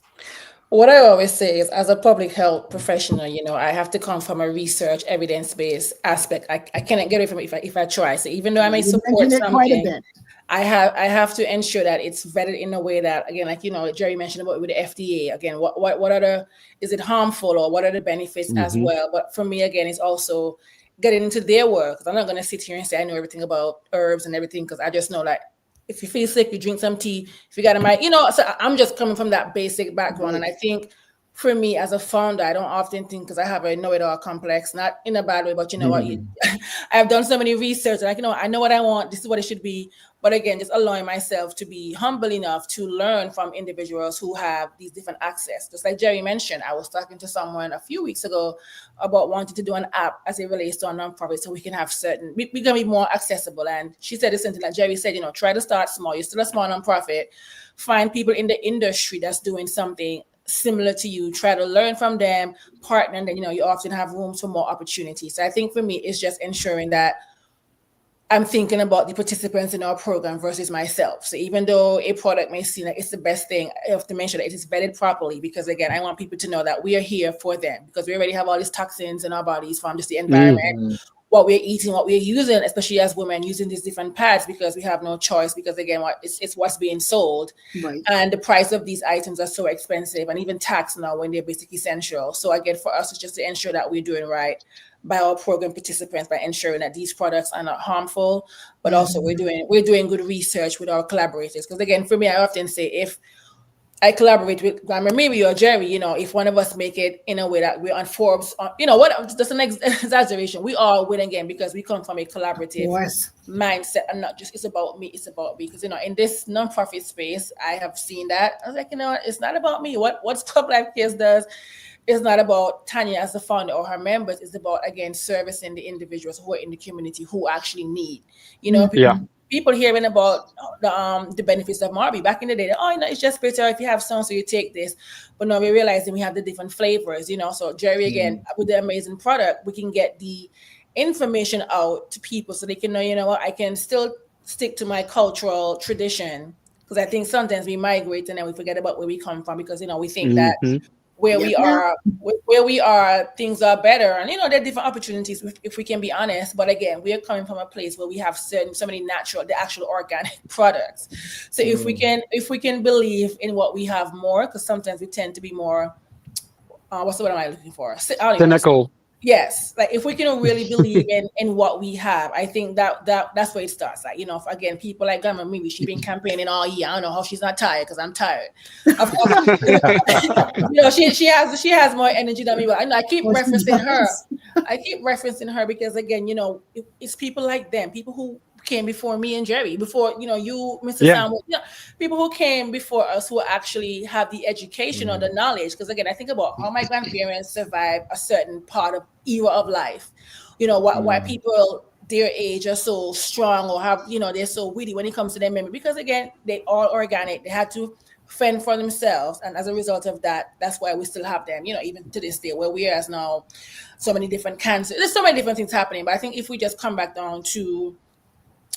What I always say is, as a public health professional, I have to come from a research, evidence-based aspect. I cannot get away from it if I try. So even though I may support something, I have to ensure that it's vetted in a way that, again, like Jerry mentioned about with the FDA. Again, what are is it harmful, or what are the benefits as well? But for me, again, it's also getting into their work. I'm not going to sit here and say I know everything about herbs and everything, because I just know, like, if you feel sick, you drink some tea. If you got a mic, so I'm just coming from that basic background. And I think for me as a founder, I don't often think, because I have a know-it-all complex, not in a bad way, but what, I've done so many research, and I know what I want. This is what it should be. But again, just allowing myself to be humble enough to learn from individuals who have these different access. Just like Jerry mentioned, I was talking to someone a few weeks ago about wanting to do an app as it relates to a nonprofit, so we can have we can be more accessible. And she said the same thing like Jerry said, try to start small. You're still a small nonprofit. Find people in the industry that's doing something similar to you, try to learn from them, partner, and then you often have room for more opportunities. So I think for me, it's just ensuring that I'm thinking about the participants in our program versus myself. So even though a product may seem like it's the best thing, I have to make sure that it is vetted properly, because again, I want people to know that we are here for them, because we already have all these toxins in our bodies from just the environment, what we're eating, what we're using, especially as women using these different pads, because we have no choice, because again, it's what's being sold. Right. And the price of these items are so expensive, and even taxed now when they're basic essential. So again, for us, it's just to ensure that we're doing right by our program participants by ensuring that these products are not harmful, but also we're doing good research with our collaborators. Because again, for me, I often say if I collaborate with Grandma Mary or Jerry, you know, if one of us make it in a way that we're on Forbes, you know, what, that's an exaggeration. We all win again because we come from a collaborative mindset and not just, it's about me. Because, you know, in this nonprofit space, I have seen that. I was like, you know what, it's not about me. What Club Life Cares does is not about Tanya as the founder or her members. It's about, again, servicing the individuals who are in the community who actually need, you know, people hearing about the benefits of Marby back in the day. Oh, you know, it's just better if you have some, so you take this. But now we're realizing we have the different flavors, you know. So Jerry, again, with the amazing product, we can get the information out to people so they can know, you know what, I can still stick to my cultural tradition. Because I think sometimes we migrate and then we forget about where we come from because, you know, we think that where we are, things are better. And, you know, there are different opportunities if we can be honest. But again, we are coming from a place where we have so many natural, the actual organic products. So if we can believe in what we have more, because sometimes we tend to be more, what's the word am I looking for? Cynical. Yes, like if we can really believe in what we have, I think that's where it starts. Like, you know, again, people like Grandma Mimi, she's been campaigning all year. I don't know how she's not tired because I'm tired. Of course, you know, she has more energy than me. But I keep referencing her. I keep referencing her because again, you know, it's people like them, people who came before me and Jerry, before, you know, you, Mr. Sam, you know, people who came before us who actually have the education or the knowledge. Because again, I think about how my grandparents survived a certain part of era of life. You know, why people their age are so strong or have, you know, they're so witty when it comes to their memory. Because again, they all organic. They had to fend for themselves. And as a result of that, that's why we still have them, you know, even to this day where we are as now so many different cancers. There's so many different things happening. But I think if we just come back down to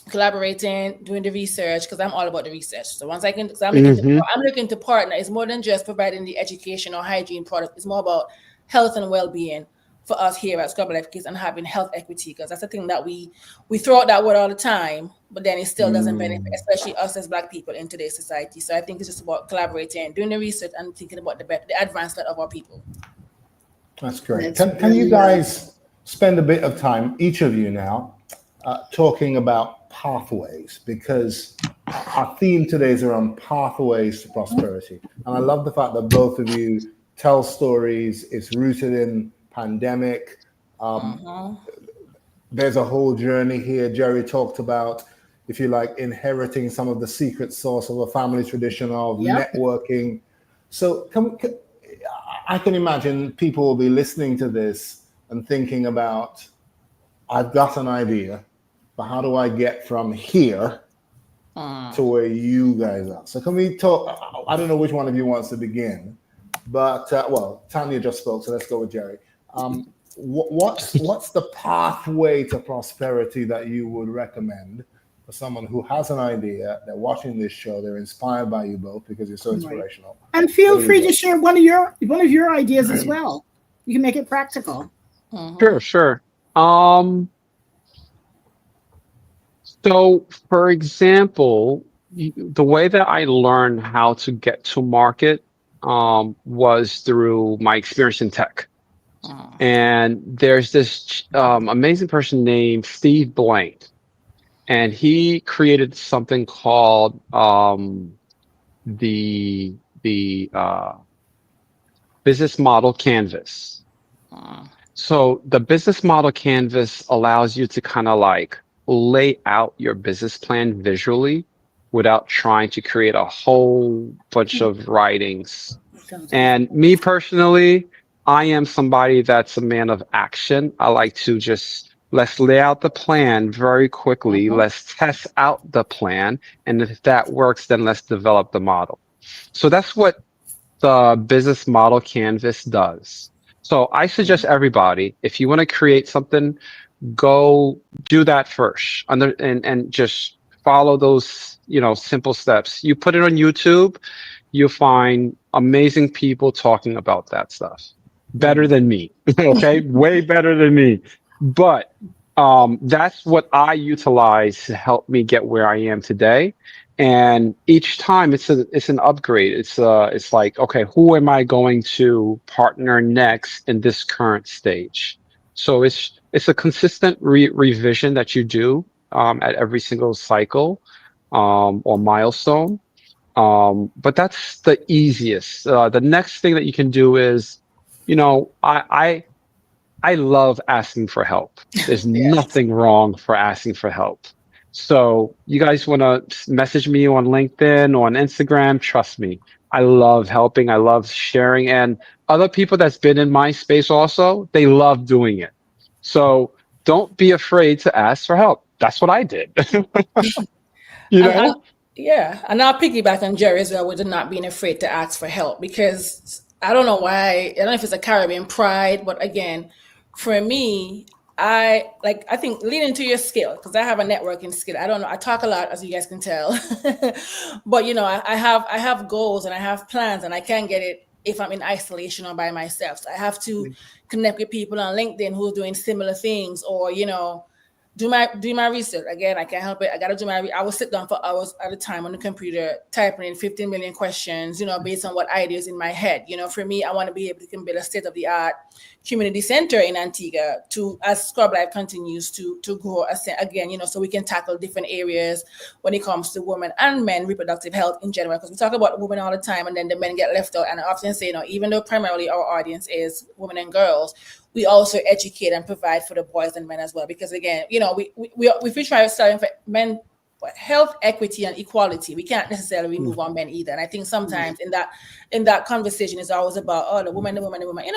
collaborating, doing the research, because I'm all about the research. So once I can, because I'm looking to partner. It's more than just providing the education or hygiene product. It's more about health and well-being for us here at Club Life Kids and having health equity, because that's the thing that we throw out that word all the time, but then it still doesn't benefit, especially us as Black people in today's society. So I think it's just about collaborating, doing the research, and thinking about the advancement of our people. That's great. Can you guys spend a bit of time, each of you now, talking about pathways, because our theme today is around pathways to prosperity. And I love the fact that both of you tell stories. It's rooted in pandemic. There's a whole journey here. Jerry talked about, if you like, inheriting some of the secret sauce of a family tradition of networking. So I can imagine people will be listening to this and thinking about, I've got an idea, but how do I get from here to where you guys are? So can we talk? I don't know which one of you wants to begin, but well, Tanya just spoke, so let's go with Jerry. What's the pathway to prosperity that you would recommend for someone who has an idea, they're watching this show, they're inspired by you both because you're so inspirational. And feel free to share one of your ideas as well. You can make it practical. Sure. So, for example, the way that I learned how to get to market was through my experience in tech. And there's this amazing person named Steve Blank, and he created something called the business model canvas. So the business model canvas allows you to kind of like lay out your business plan visually without trying to create a whole bunch of writings. And me personally, I am somebody that's a man of action. I like to just, let's lay out the plan very quickly. Let's test out the plan. And if that works, then let's develop the model. So that's what the business model canvas does. So I suggest everybody, if you want to create something, go do that first and just follow those, simple steps. You put it on YouTube, you'll find amazing people talking about that stuff. Better than me. Okay. Way better than me. But that's what I utilize to help me get where I am today. And each time it's an upgrade. It's like, okay, who am I going to partner next in this current stage? So it's a consistent revision that you do at every single cycle or milestone. But that's the easiest. The next thing that you can do is, I love asking for help. There's Yes. nothing wrong for asking for help. So you guys want to message me on LinkedIn or on Instagram? Trust me, I love helping. I love sharing, and other people that's been in my space also, they love doing it. So don't be afraid to ask for help. That's what I did. you And, know? yeah, and I'll piggyback on Jerry as well with not being afraid to ask for help, because I don't know why. I don't know if it's a Caribbean pride, but again, for me, I think lean into your skill, because I have a networking skill. I don't know. I talk a lot, as you guys can tell, but I have goals and I have plans, and I can't get it if I'm in isolation or by myself. So I have to connect with people on LinkedIn who are doing similar things, or do my research. Again, I can't help it. I gotta do I will sit down for hours at a time on the computer typing in 15 million questions, based on what ideas in my head. For me, I want to be able to build a state-of-the-art community center in Antigua as Scrub Life continues to grow again, so we can tackle different areas when it comes to women and men reproductive health in general, because we talk about women all the time and then the men get left out. And I often say, even though primarily our audience is women and girls, we also educate and provide for the boys and men as well. Because again, we try starting for men, health, equity, and equality, we can't necessarily remove on men either. And I think sometimes in that conversation is always about the woman,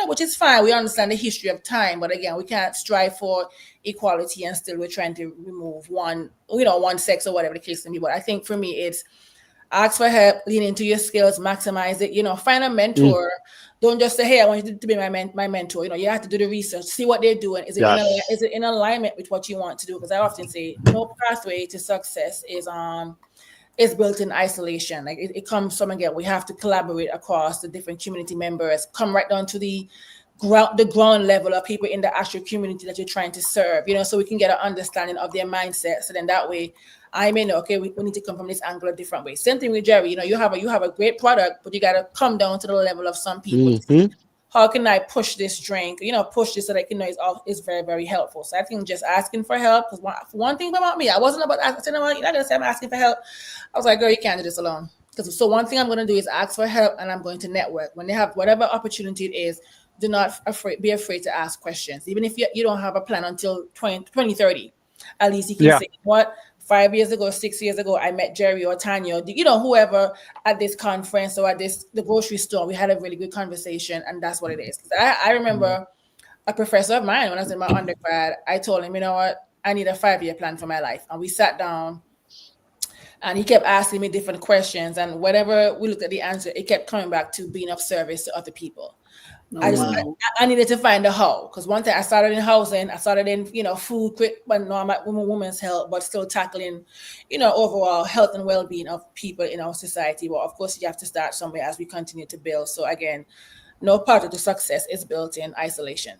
which is fine. We understand the history of time, but again, we can't strive for equality and still we're trying to remove one sex or whatever the case may be. But I think for me, it's ask for help, lean into your skills, maximize it, find a mentor. Don't just say, hey, I want you to be my mentor. You have to do the research, see what they're doing. Is it in alignment with what you want to do? Because I often say no pathway to success is built in isolation. Like it comes from, again, we have to collaborate across the different community members, come right down to the ground level of people in the actual community that you're trying to serve, so we can get an understanding of their mindset. So then that way I may know, okay, we need to come from this angle a different way. Same thing with Jerry. You have a great product, but you got to come down to the level of some people. How can I push this drink? Push this so that is very, very helpful. So I think just asking for help. Because one thing about me, I wasn't about asking. You're not gonna say I'm asking for help. I was like, girl, you can't do this alone. So one thing I'm gonna do is ask for help, and I'm going to network. When they have whatever opportunity it is, do not be afraid to ask questions. Even if you don't have a plan until 2030, at least you can say, what? 5 years ago, 6 years ago, I met Jerry or Tanya, whoever at this conference or at the grocery store. We had a really good conversation, and that's what it is. I remember a professor of mine when I was in my undergrad. I told him, you know what, I need a 5-year plan for my life. And we sat down, and he kept asking me different questions. And whenever we looked at the answer, it kept coming back to being of service to other people. I needed to find a how, because one thing I started in housing, I started in food, but no, I'm at women's health, but still tackling overall health and well-being of people in our society. Well, of course, you have to start somewhere as we continue to build. So again, no part of the success is built in isolation.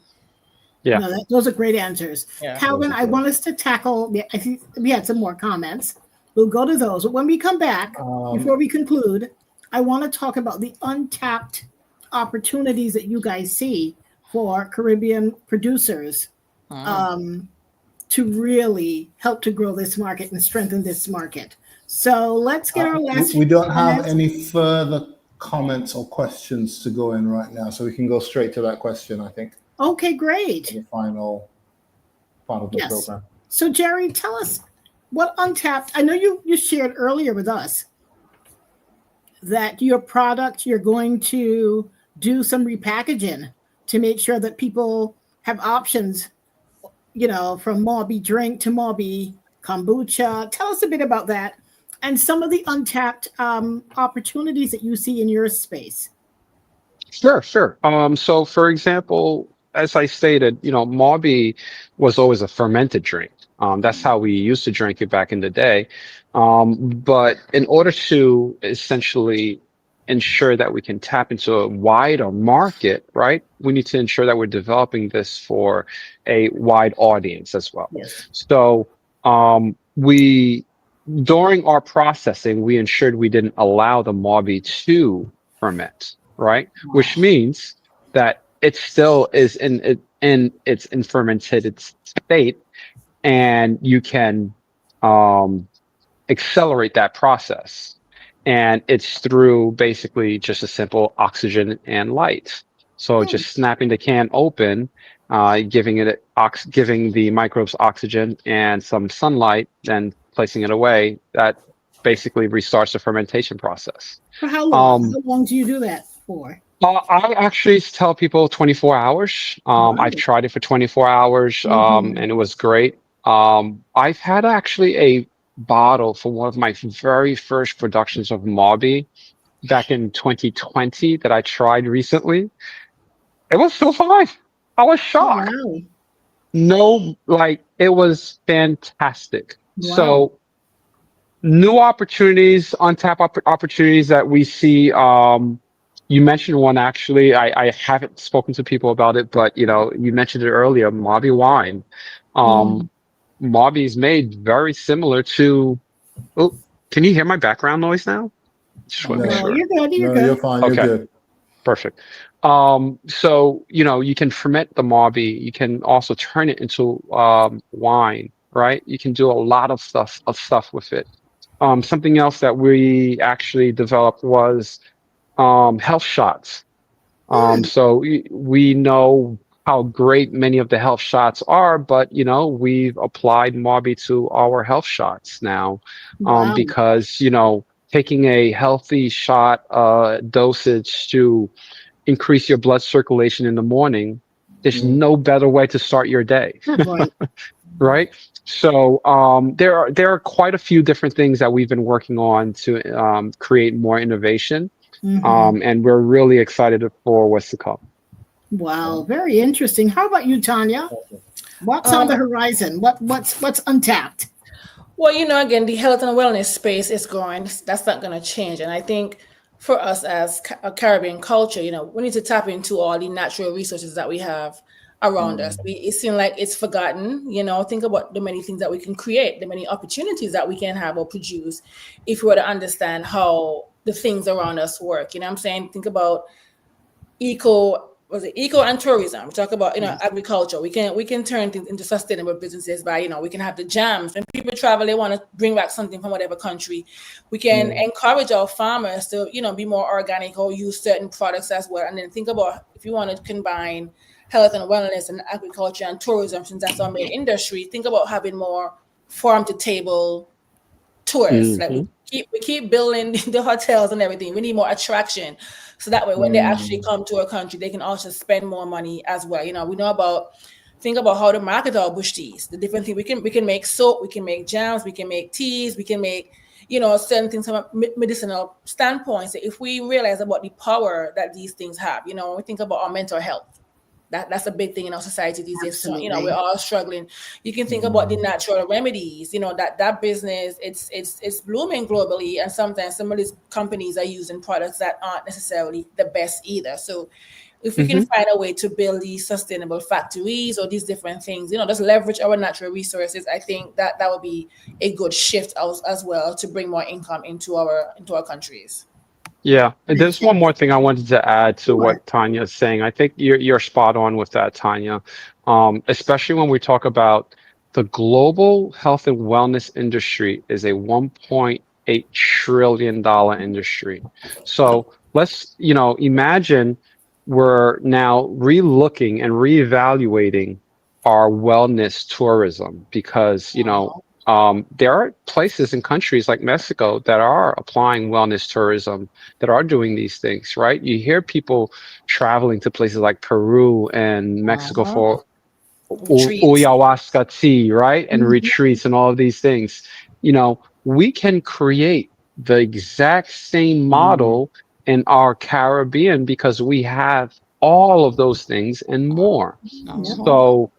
Yeah, those are great answers. Calvin, I want us to tackle. I think we had some more comments. We'll go to those. But when we come back, before we conclude, I want to talk about the untapped opportunities that you guys see for Caribbean producers to really help to grow this market and strengthen this market. So let's get our last. We don't have any further comments or questions to go in right now, so we can go straight to that question, I think. Okay, great. The final part of the program. So Jerry, tell us what untapped. I know you shared earlier with us that your product, you're going to do some repackaging to make sure that people have options, from Mauby drink to Mauby kombucha. Tell us a bit about that and some of the untapped opportunities that you see in your space. Sure. So for example, as I stated, Mauby was always a fermented drink. That's how we used to drink it back in the day. But in order to essentially ensure that we can tap into a wider market, right, we need to ensure that we're developing this for a wide audience as well. Yes. So during our processing, we ensured we didn't allow the Mauby to ferment, right? Which means that it still is in in its fermented state, and you can accelerate that process. And it's through basically just a simple oxygen and light. So just snapping the can open, giving the microbes oxygen and some sunlight, then placing it away. That basically restarts the fermentation process. For how long? How long do you do that for? I actually tell people 24 hours. I've tried it for 24 hours, and it was great. I've had actually a bottle for one of my very first productions of Mauby back in 2020 that I tried recently. It was still fine. I was shocked. Wow. No, like it was fantastic. Wow. So new opportunities, untapped opportunities that we see. You mentioned one actually. I haven't spoken to people about it, but you mentioned it earlier, Mauby wine. Mauby is made very similar to. Oh, can you hear my background noise now? Just want to make sure. You're good. You're No, good. you're fine. Okay. You're good. Perfect. So you can ferment the Mauby. You can also turn it into wine, right? You can do a lot of stuff with it. Something else that we actually developed was health shots. So we know how great many of the health shots are, but we've applied Mauby to our health shots now, because taking a healthy shot dosage to increase your blood circulation in the morning, there's no better way to start your day. Right? So there are quite a few different things that we've been working on to create more innovation. And we're really excited for what's to come. Wow, very interesting. How about you, Tanya? What's on the horizon? What's untapped? Well, again, the health and wellness space is growing. That's not going to change. And I think for us as a Caribbean culture, we need to tap into all the natural resources that we have around us. It seems like it's forgotten. Think about the many things that we can create, the many opportunities that we can have or produce if we were to understand how the things around us work. You know what I'm saying? Think about eco and tourism. We talk about agriculture. We can turn things into sustainable businesses by we can have the jams. When people travel, they want to bring back something from whatever country. We can encourage our farmers to be more organic or use certain products as well. And then think about if you want to combine health and wellness and agriculture and tourism, since that's our main industry. Think about having more farm to table tours. Like we keep building the hotels and everything. We need more attraction, so that way when they actually come to our country, they can also spend more money as well. Think about how to market our bush teas, the different things we can make soap, we can make jams, we can make teas, we can make certain things from a medicinal standpoint. So if we realize about the power that these things have, when we think about our mental health. That's a big thing in our society these days. So, we're all struggling. You can think about the natural remedies, that business, it's blooming globally. And sometimes some of these companies are using products that aren't necessarily the best either. So if we can find a way to build these sustainable factories or these different things, just leverage our natural resources, I think that would be a good shift as well to bring more income into our countries. Yeah, and there's one more thing I wanted to add to what Tanya is saying. I think you're spot on with that, Tanya. Especially when we talk about the global health and wellness industry is a $1.8 trillion industry. So let's, imagine we're now re-looking and reevaluating our wellness tourism because, there are places in countries like Mexico that are applying wellness tourism, that are doing these things, right? You hear people traveling to places like Peru and Mexico for ayahuasca tea, right? And retreats and all of these things. We can create the exact same model in our Caribbean because we have all of those things and more. So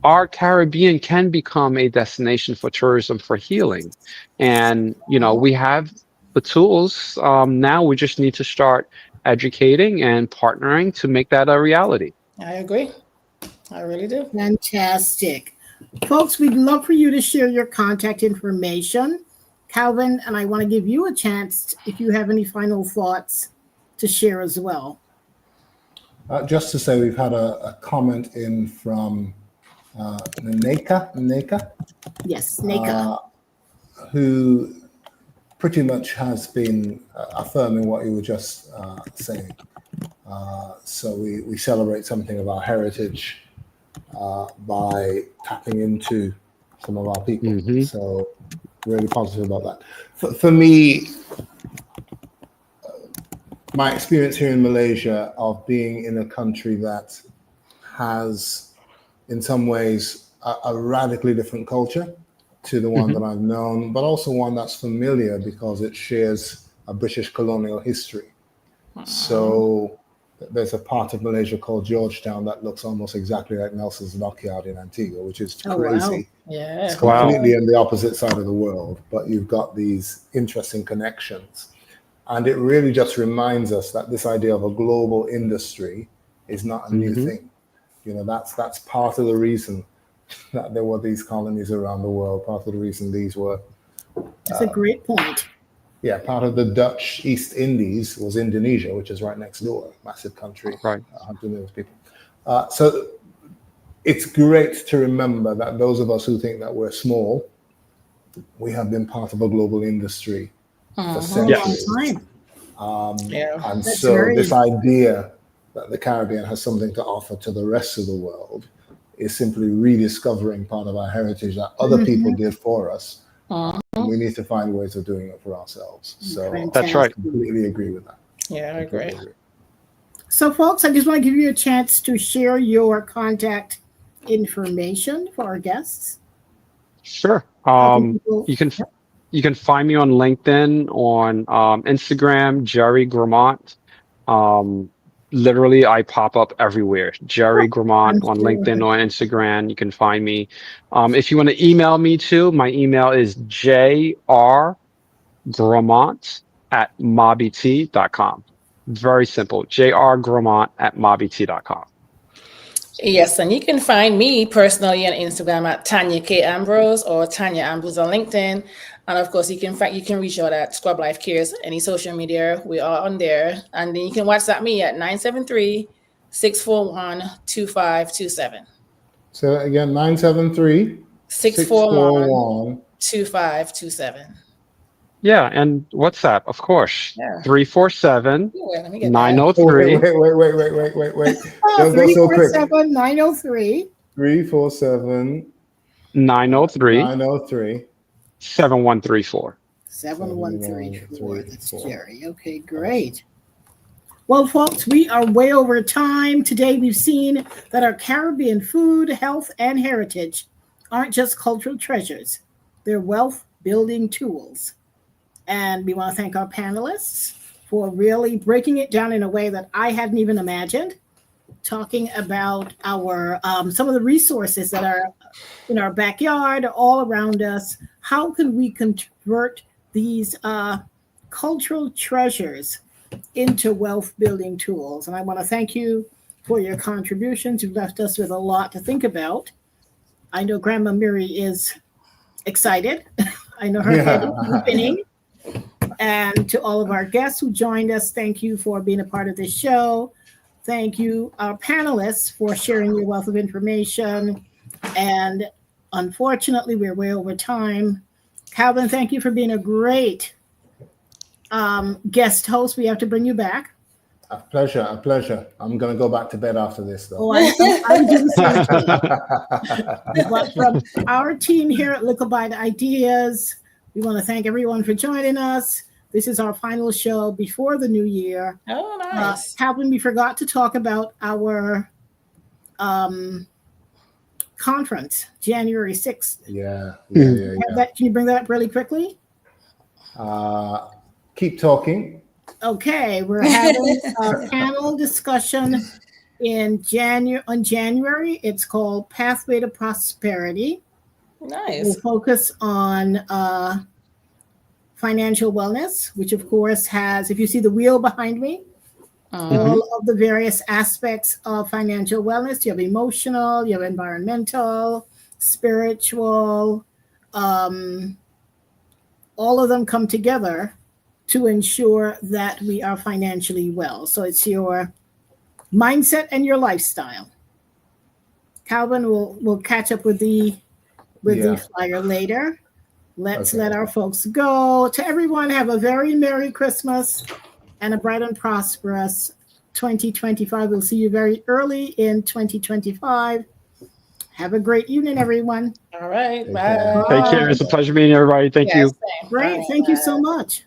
our Caribbean can become a destination for tourism, for healing. And, we have the tools. Now we just need to start educating and partnering to make that a reality. I agree. I really do. Fantastic. Folks, we'd love for you to share your contact information. Calvin, and I want to give you a chance if you have any final thoughts to share as well. Just to say, we've had a comment in from Nneka, Yes, Nneka. who pretty much has been affirming what you were just saying. So we celebrate something of our heritage by tapping into some of our people. Mhm. So really positive about that. For me, my experience here in Malaysia of being in a country that has, in some ways, a radically different culture to the one that I've known, but also one that's familiar because it shares a British colonial history. So there's a part of Malaysia called Georgetown that looks almost exactly like Nelson's Dockyard in Antigua, which is crazy. Wow. Yeah. It's completely in the opposite side of the world, but you've got these interesting connections. And it really just reminds us that this idea of a global industry is not a new thing. You know, that's part of the reason that there were these colonies around the world, part of the reason these were. That's a great point. Yeah, part of the Dutch East Indies was Indonesia, which is right next door, massive country, Right. 100 million people. So it's great to remember that those of us who think that we're small, we have been part of a global industry for centuries. And That's so this idea that the Caribbean has something to offer to the rest of the world is simply rediscovering part of our heritage that other people did for us. And we need to find ways of doing it for ourselves. So That's right. I completely agree with that. Yeah, I agree. So, folks, I just want to give you a chance to share your contact information for our guests. Sure. People- You can find me on LinkedIn, on Instagram, Jerry Gramont. Literally, I pop up everywhere. Jerry Gramont on LinkedIn or Instagram. You can find me. If you want to email me too, my email is jrgramont@mobt.com. Very simple. jrgramont@mobt.com. Yes, and you can find me personally on Instagram at Tanya K. Ambrose or Tanya Ambrose on LinkedIn. And of course, you can reach out at Scrub Life Cares, any social media. We are on there. And then you can WhatsApp me at 973-641-2527. So again, 973-641. 2527. Yeah, and WhatsApp, of course. Yeah. 347 Let me get 903. Wait. Don't go so quick. 347-903. 347 903 903 7134. 7134. That's Jerry. Okay, great. Well, folks, we are way over time. Today, we've seen that our Caribbean food, health, and heritage aren't just cultural treasures. They're wealth-building tools. And we want to thank our panelists for really breaking it down in a way that I hadn't even imagined, talking about our some of the resources that are in our backyard, all around us. How can we convert these cultural treasures into wealth-building tools? And I want to thank you for your contributions. You've left us with a lot to think about. I know Grandma Miri is excited. I know her head is spinning. And to all of our guests who joined us, thank you for being a part of this show. Thank you, our panelists, for sharing your wealth of information. And unfortunately, we're way over time. Calvin, thank you for being a great guest host. We have to bring you back. A pleasure. I'm going to go back to bed after this, though. Oh, I do the same thing. But from our team here at Likkle Byte Ideas, we want to thank everyone for joining us. This is our final show before the new year. Oh, nice. Calvin, we forgot to talk about our conference, January 6th. Yeah. Can you bring that up really quickly? Keep talking. Okay, we're having a panel discussion on January. It's called Pathway to Prosperity. Nice. We'll focus on financial wellness, which of course has, if you see the wheel behind me, all of the various aspects of financial wellness. You have emotional, you have environmental, spiritual, all of them come together to ensure that we are financially well. So it's your mindset and your lifestyle. Calvin will catch up with the flyer later. Let's let our folks go. To everyone, have a very Merry Christmas and a bright and prosperous 2025. We'll see you very early in 2025. Have a great evening, everyone. All right. Take Bye. care. Take care. It's a pleasure meeting everybody. Thank you. Yes, same. Great. Bye. Thank you so much.